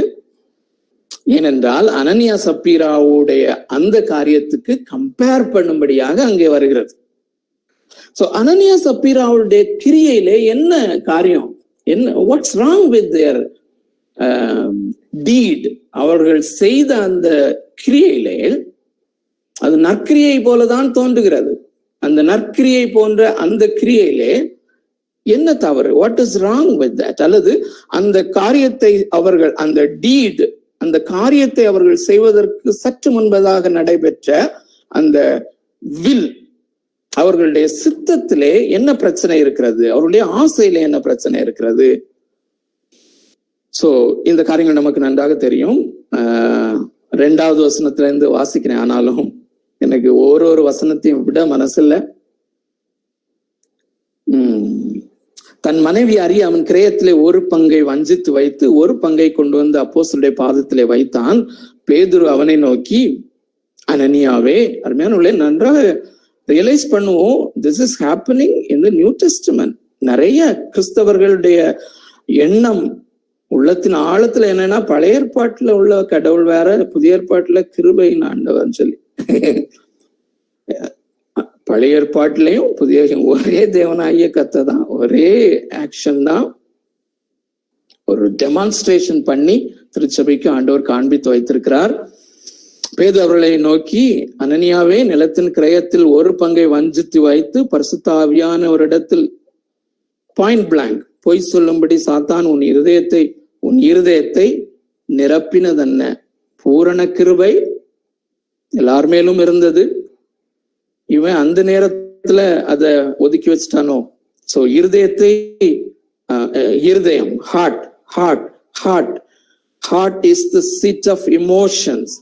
ஏனென்றால் அனனியா சப்பீராவுடைய அந்த காரியத்துக்கு கம்பேர் பண்ணும்படியாக அங்கே வருகிறது. சோ அனனியா சப்பீராவுடைய கிரியையிலே என்ன காரியம், என்ன வாட்ஸ் ராங் வித் தேர் டீட்? அவர்கள் செய்த அந்த கிரியையிலே அது நற்கிரியை போலதான் தோன்றுகிறது. அந்த நற்கிரியை போன்ற அந்த கிரியையிலே என்ன தவறு? What is wrong with that? அல்லது அந்த காரியத்தை அவர்கள் அந்த டீட் அந்த காரியத்தை அவர்கள் செய்வதற்கு சற்று முன்பதாக நடைபெற்ற அந்த வில், அவர்களுடைய சித்தத்திலே என்ன பிரச்சனை இருக்கிறது? அவருடைய ஆசையிலே என்ன பிரச்சனை இருக்கிறது? சோ இந்த காரியங்கள் நமக்கு நன்றாக தெரியும். 2வது வசனத்துல இருந்து வாசிக்கிறேன், ஆனாலும் எனக்கு ஒரு வசனத்தையும் விட மனசில்ல. தன் மனைவி அறிய அவன் கிரயத்திலே ஒரு பங்கை வஞ்சித்து வைத்து ஒரு பங்கை கொண்டு வந்து அப்போஸ்தலருடைய பாதத்திலே வைத்தான். பேதுரு அவனை நோக்கி, அனனியாவே, அருமையானவர்களே, நன்றாக ரியலைஸ் பண்ணுவோம், this is happening in the new testament. நிறைய கிறிஸ்தவர்களுடைய எண்ணம் உள்ளத்தின் ஆழத்துல என்னன்னா, பழைய ஏற்பாட்டுல உள்ள கடவுள் வேற, புதிய ஏற்பாட்டுல கிருபையின் ஆண்டவர்னு சொல்லி பழைய ஏற்பாட்டிலையும் புதிய ஒரே தேவனாகிய கர்த்தர் தான், ஒரே ஆக்ஷன் தான், ஒரு டெமான்ஸ்ட்ரேஷன் பண்ணி திருச்சபைக்கு ஆண்டவர் காண்பித்து வைத்திருக்கிறார். பேது அவர்களை நோக்கி, அனனியாவே, நிலத்தின் கிரயத்தில் ஒரு பங்கை வஞ்சித்து வைத்து பரிசுத்த ஆவியான ஒரு இடத்தில் பாயிண்ட் பிளாங்க் பொய் சொல்லும்படி சாத்தான் உன் இருதயத்தை நிரப்பினதென்ன? பூரண கிருபை எல்லார் மேலும் இருந்தது. இவன் அந்த நேரத்துல அத ஒதுக்கி வச்சுட்டானோ? சோ இருதயம் heart is the seat of emotions.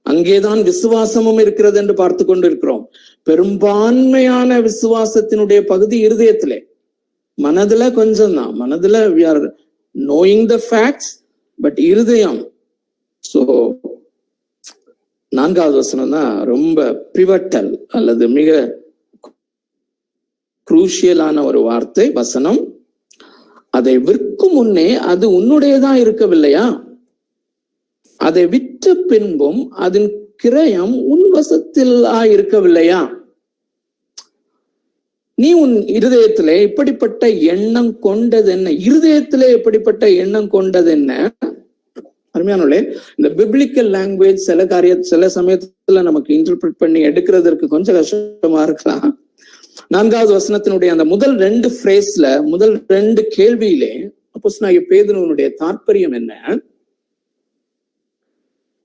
அங்கேதான் விசுவாசமும் இருக்கிறது என்று பார்த்து கொண்டிருக்கிறோம். பெரும்பான்மையான விசுவாசத்தினுடைய பகுதி இருதயத்திலே, மனதுல கொஞ்சம் தான். மனதுல we are knowing the facts, but இருதயம். சோ 4வது வசனம் தான் ரொம்ப பிவட்டல் அல்லது மிக குரூஷியலான ஒரு வார்த்தை, வசனம். அதை விற்கும் முன்னே அது உன்னுடையதான் இருக்கவில்லையா? அதை விற்ற பின்பும் அதன் கிரயம் உன் வசத்தில் இருக்கவில்லையா? நீ உன் இருதயத்திலே இப்படிப்பட்ட எண்ணம் கொண்டது என்ன? இருதயத்திலே இப்படிப்பட்ட எண்ணம் கொண்டது என்ன? அருமையானே, இந்த பிப்ளிக்கல் லாங்குவேஜ் சில சமயத்துல நமக்கு இன்டர்பிரட் பண்ணி எடுக்கிறதுக்கு கொஞ்சம் கஷ்டமா இருக்கலாம். 4வது வசனத்தினுடைய அந்த முதல் 2 ஃப்ரேஸ்ல, முதல் 2 கேள்வியிலே அப்போஸ்தலனாகிய பேதுருவினுடைய தாற்பயம் என்ன?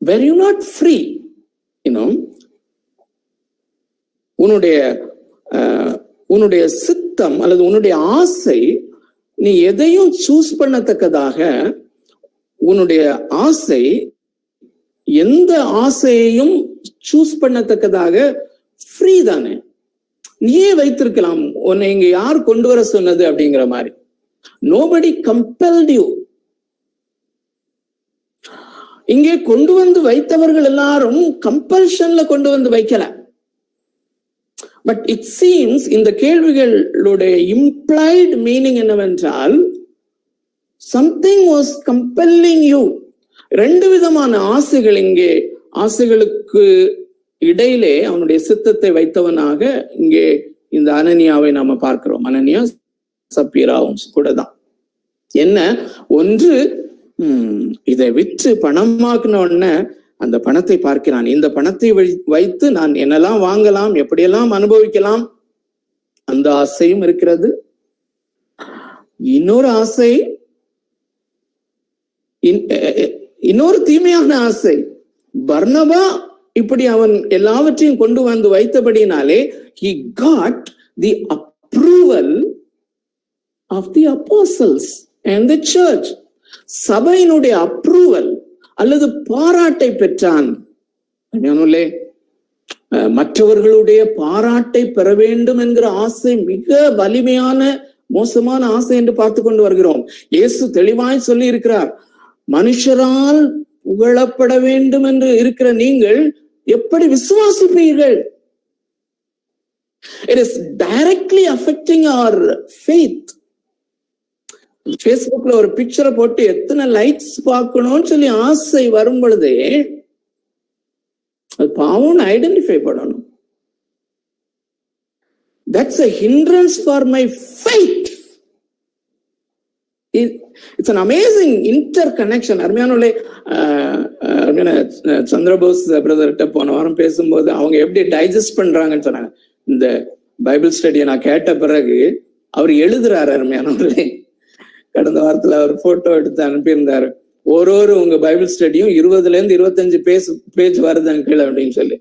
Were you not free? உன்னுடைய சித்தம் அல்லது உன்னுடைய ஆசை, நீ எதையும் சூஸ் பண்ணத்தக்கதாக உன்னுடைய ஆசை, எந்த ஆசையையும் சூஸ் பண்ணத்தக்கதாக ஃப்ரீ தானே? நீயே வைத்திருக்கலாம். உன்னை இங்க யார் கொண்டு வர சொன்னது அப்படிங்கிற மாதிரி. Nobody compelled you. இங்கே கொண்டு வந்து வைத்தவர்கள் எல்லாரும் கம்பல்ஷன்ல கொண்டு வந்து வைக்கல. பட் இட் சீம்ஸ் இந்த கேள்விகளுடைய இம்ப்ளைட் மீனிங் என்னவென்றால், something was compelling you. 2 விதமான ஆசைகள் இங்கே, ஆசைகளுக்கு இடையிலே அவனுடைய சித்தத்தை வைத்தவனாக இங்கே இந்த அனனியாவை நாம பார்க்கிறோம். அனனியா சப்பீராவும் கூட தான். என்ன? ஒன்று, இதை விற்று பணமாக்குன உடனே அந்த பணத்தை பார்க்கிறான். இந்த பணத்தை வைத்து நான் என்னெல்லாம் வாங்கலாம், எப்படியெல்லாம் அனுபவிக்கலாம், அந்த ஆசையும் இருக்கிறது. இன்னொரு ஆசை, இன்னொரு தீமையான ஆசை. பர்னபா இப்படி அவன் எல்லாவற்றையும் கொண்டு வந்து வைத்தபடினாலே he got the approval of the apostles and the church. சபையினுடைய அப்ரூவல் அல்லது பாராட்டை பெற்றான். மற்றவர்களுடைய பாராட்டை பெற வேண்டும் என்கிற ஆசை மிக வலிமையான மோசமான ஆசை என்று பார்த்து கொண்டு வருகிறோம். இயேசு தெளிவாய் சொல்லி இருக்கிறார், மனுஷரால் புகழப்பட வேண்டும் என்று இருக்கிற நீங்கள் எப்படி விசுவாசிப்பீர்கள்? It is directly affecting our faith. Facebookல ஒரு பிக்சரை போட்டு எத்தனை லைக்ஸ் பார்க்கணும்னு சொல்லி ஆசை வரும் பொழுதே அது பாவம் ஐடென்டிஃபை பண்ணணும். That's a hindrance for my faith. It's an amazing interconnection. அருமையானே Chandrabose பிரதர்கிட்ட போன வாரம் பேசும்போது அவங்க எப்படி டைஜஸ்ட் பண்றாங்கன்னு சொன்னாங்க. இந்த பைபிள் ஸ்டடியை நான் கேட்ட பிறகு அவர் எழுதுறாரு. அருமையானவர்களே, கடந்த வாரத்துல அவர் போட்டோ எடுத்து அனுப்பியிருந்தாரு. ஒரு உங்க பைபிள் ஸ்டடியும் 20 இருந்து 25 பேஜ் வருது அங்கிள் அப்படின்னு சொல்லி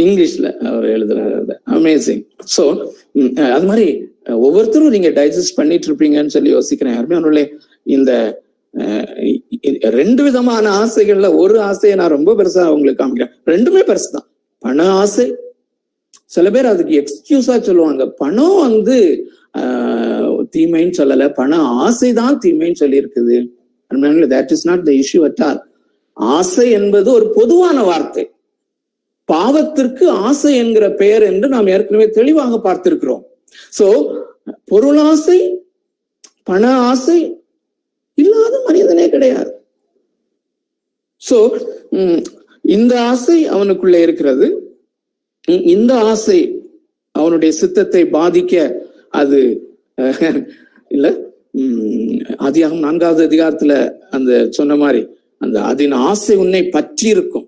இங்கிலீஷ்ல அவர் எழுதுறாரு. அமேசிங். சோ அது மாதிரி ஒவ்வொருத்தரும் நீங்க டைஜஸ்ட் பண்ணிட்டு இருப்பீங்கன்னு சொல்லி யோசிக்கிறேன். அருமையானவர்களே, இந்த 2 விதமான ஆசைகள்ல ஒரு ஆசையை நான் ரொம்ப பெருசா உங்களுக்கு காமிக்கிறேன். 2மே பெருசு தான். பண ஆசை. சில பேர் அதுக்கு எக்ஸ்கியூஸா சொல்லுவாங்க, பணம் தீமைன்னு சொல்லல, பண ஆசைதான் தீமைன்னு சொல்லி இருக்குது. that is not the issue at all. ஆசை என்பது ஒரு பொதுவான வார்த்தை. பாவத்திற்கு ஆசை என்கிற பெயர் என்று நாம் ஏற்கனவே தெளிவாக பார்த்திருக்கிறோம். சோ பொருளாசை, பண ஆசை இல்லாத மனிதனே கிடையாது. சோ இந்த ஆசை அவனுக்குள்ளே இருக்கிறது. இந்த ஆசை அவனுடைய சித்தத்தை பாதிக்க அது இல்ல. ஆதியாகமம் 4வது அதிகாரத்துல அந்த சொன்ன மாதிரி அந்த அதன் ஆசை உன்னை பற்றி இருக்கும்.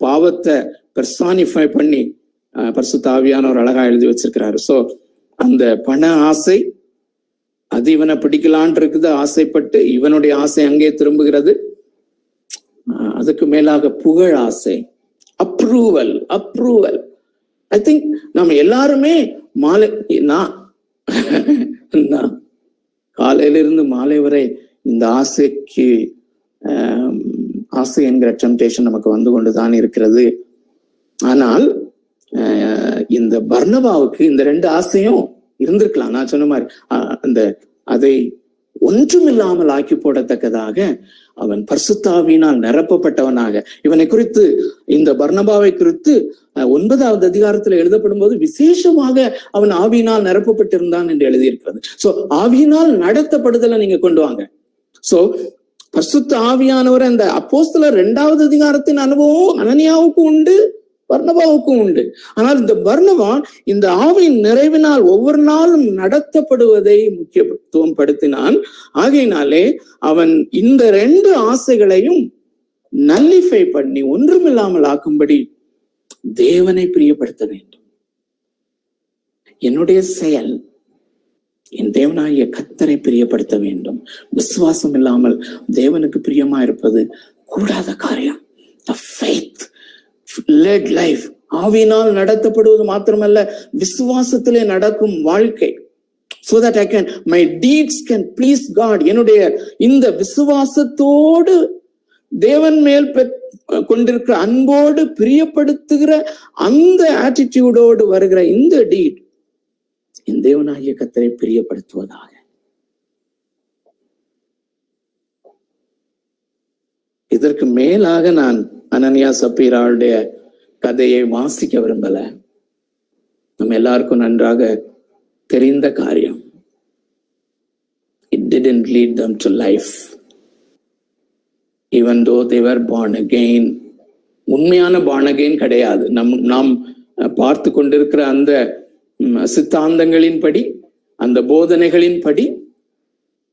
பாவத்தை பெர்சானிஃபை பண்ணி பரிசுத்த ஆவியானவர் அழகா எழுதி வச்சிருக்கிறாரு. சோ அந்த பண ஆசை அது இவனை பிடிக்கலான் இருக்குது, ஆசைப்பட்டு இவனுடைய ஆசை அங்கே திரும்புகிறது. அதுக்கு மேலாக புகழ் ஆசை, அப்ரூவல். ஐ திங்க் நம்ம எல்லாருமே காலையிலிருந்து மாலை வரை இந்த ஆசை என்கிற டெம்டேஷன் நமக்கு வந்து கொண்டுதான் இருக்கிறது. ஆனால் இந்த பர்னபாவுக்கு இந்த 2 ஆசையும் இருந்திருக்கலாம். நான் சொன்ன மாதிரி அதை ஒன்றுமில்லாமல் ஆக்கி போடத்தக்கதாக அவன் பரிசுத்தாவியினால் நிரப்பப்பட்டவனாக, இவனை குறித்து இந்த பர்னபாவை குறித்து 9வது அதிகாரத்தில் எழுதப்படும் போது விசேஷமாக அவன் ஆவியினால் நிரப்பப்பட்டிருந்தான் என்று எழுதியிருக்கிறது. சோ ஆவியினால் நடத்தப்படுதலை நீங்க கொண்டு வாங்க. சோ பரிசுத்த ஆவியானவர் அந்த அப்போஸ்தலர் 2வது அதிகாரத்தின் அனுபவம் அனனியாவுக்கும் உண்டு, பர்னபாவுக்கும் உண்டு. ஆனால் இந்த பர்னபா இந்த ஆவியின் நிறைவினால் ஒவ்வொரு நாளும் நடத்தப்படுவதை முக்கியத்துவம் படுத்தினான். ஆகையினாலே அவன் இந்த 2 ஆசைகளையும் நல்லிஃபை பண்ணி ஒன்றுமில்லாமல் ஆக்கும்படி தேவனை பிரியப்படுத்த வேண்டும். என்னுடைய செயல் என் தேவனாகிய கர்த்தரை பிரியப்படுத்த வேண்டும். விசுவாசம் இல்லாமல் தேவனுக்கு பிரியமா இருப்பது கூடாத காரியம். The faith led life, ஆவியினால் நடத்தப்படுவது மாத்திரமல்ல, விசுவாசத்திலே நடக்கும் வாழ்க்கை. So that I can, my deeds can please God. என்னுடைய இந்த விசுவாசத்தோடு தேவன் மேல் கொண்டிருக்கிற அன்போடு பிரியப்படுத்துகிற அந்த ஆட்டிடியூடோடு வருகிற இந்த டீட் என் தேவனாகிய கர்த்தரை பிரியப்படுத்துவதாக. இதற்கு மேலாக நான் அனனியா சப்பீராளுடைய கதையை வாசிக்க விரும்பல. நம்ம எல்லாருக்கும் நன்றாக தெரிந்த காரியம். It didn't lead them to life. Even though they were born again. உண்மையான born again கிடையாது. நாம் பார்த்து கொண்டிருக்கிற அந்த சித்தாந்தங்களின்படி, அந்த போதனைகளின்படி,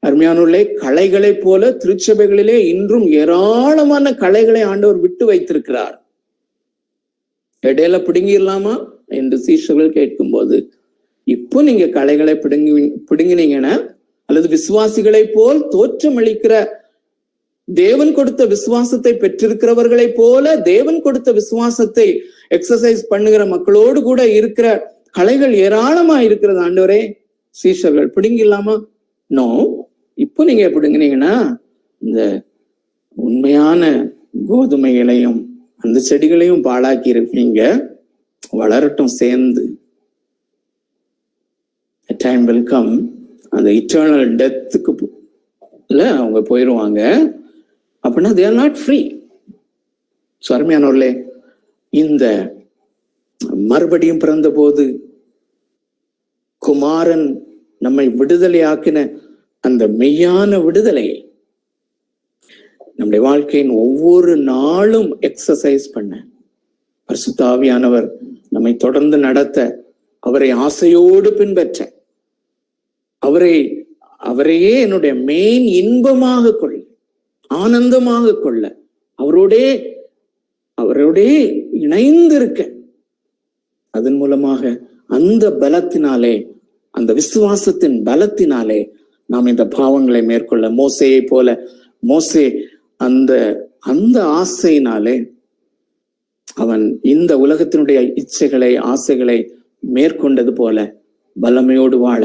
அருமையானவர்களே, களைகளை போல திருச்சபைகளிலே இன்றும் ஏராளமான களைகளை ஆண்டவர் விட்டு வைத்திருக்கிறார். இடையில பிடுங்கிடலாமா என்று சீஷர்கள் கேட்கும் போது, இப்போ நீங்க களைகளை பிடுங்கினீங்கன்னா, அல்லது விசுவாசிகளை போல் தோற்றமளிக்கிற தேவன் கொடுத்த விசுவாசத்தை பெற்றிருக்கிறவர்களை போல தேவன் கொடுத்த விசுவாசத்தை எக்ஸசைஸ் பண்ணுகிற மக்களோடு கூட இருக்கிற களைகள் ஏராளமா இருக்கிறது. ஆண்டவரே, சீஷர்கள் பிடுங்கிடலாமா? நோ. இப்போ நீங்க பிடுங்கினீங்கன்னா இந்த உண்மையான கோதுமைகளையும் அந்த செடிகளையும் பாழாக்கி இருப்பீங்க. வளரட்டும் சேர்ந்து. டைம் will come, அந்த இட்டர்னல் டெத்துக்கு அவங்க போயிடுவாங்க. அப்படின்னா they are not free. அருமையானவர்களே, இந்த மறுபடியும் பிறந்த போது குமாரன் நம்மை விடுதலையாக்கின அந்த மெய்யான விடுதலையை நம்முடைய வாழ்க்கையின் ஒவ்வொரு நாளும் எக்ஸசைஸ் பண்ண பரிசுத்த ஆவியானவர் நம்மை தொடர்ந்து நடத்த, அவரை ஆசையோடு பின்பற்ற, அவரையே என்னுடைய மெயின் இன்பமாக கொள்ள, ஆனந்தமாக கொள்ள, அவரோடே இணைந்திருக்க, அதன் மூலமாக அந்த பலத்தினாலே, அந்த விசுவாசத்தின் பலத்தினாலே நாம் இந்த பாவங்களை மேற்கொள்ள, மோசேயை போல, மோசே அந்த ஆசையினாலே அவன் இந்த உலகத்தினுடைய இச்சைகளை, ஆசைகளை மேற்கொண்டது போல வல்லமையோடு வாழ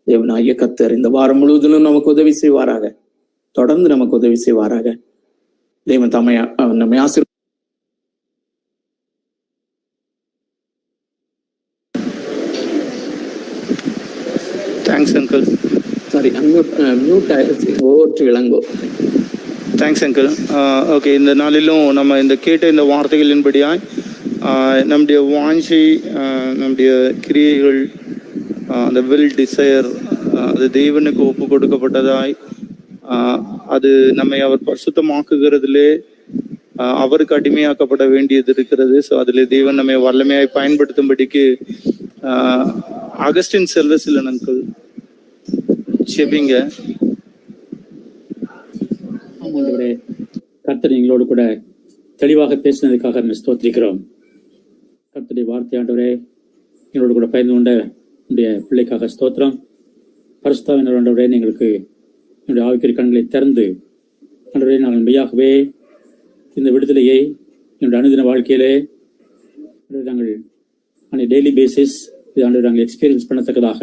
தேவனாகிய கர்த்தர் இந்த வாரம் முழுவதிலும் நமக்கு உதவி செய்வாராக. தொடர்ந்து நமக்கு உதவி செய்வாராக. தேவன் தாமே நம்மை ஆசீர்வதிப்பாராக. Thanks, uncle. Sorry, mute ஆயிடுச்சு. over to Ilango. Thanks uncle. Okay, இந்த நாளிலும் நம்ம இந்த கேட்ட இந்த வார்த்தைகளின்படியாய் நம்முடைய வாஞ்சை, நம்முடைய கிரியைகள், அந்த வில் டிசையர், அது தேவனுக்கு ஒப்பு கொடுக்கப்பட்டதாய், அது நம்மை அவர் பரிசுத்தமாக்குகிறதுலே அவருக்கு அடிமையாக்கப்பட வேண்டியது இருக்கிறது. ஸோ அதில் தேவன் நம்மை வல்லமையாய் பயன்படுத்தும்படிக்கு அகஸ்டின் செல்வசிலன் அங்கிள் செபிங்க. ஆமாண்டவரே, கர்த்தர் எங்களோடு கூட தெளிவாக பேசினதுக்காக நம்ம ஸ்தோத்திரிக்கிறோம். கர்த்தருடைய வார்த்தை ஆண்டவரே எங்களோடு கூட பகிர்ந்து கொண்ட என்னுடைய பிள்ளைக்காக ஸ்தோத்திரம். பரிசுத்தாவினர் ஆண்டவரே, எங்களுக்கு என்னுடைய ஆவிக்குரிய கண்களை திறந்து ஆண்டவரே, நாங்கள் மெய்யாகவே இந்த விடுதலையை என்னுடைய அனுதின வாழ்க்கையிலே நாங்கள் டெய்லி பேசிஸ் இது ஆண்டவரே நாங்கள் எக்ஸ்பீரியன்ஸ் பண்ணத்தக்கதாக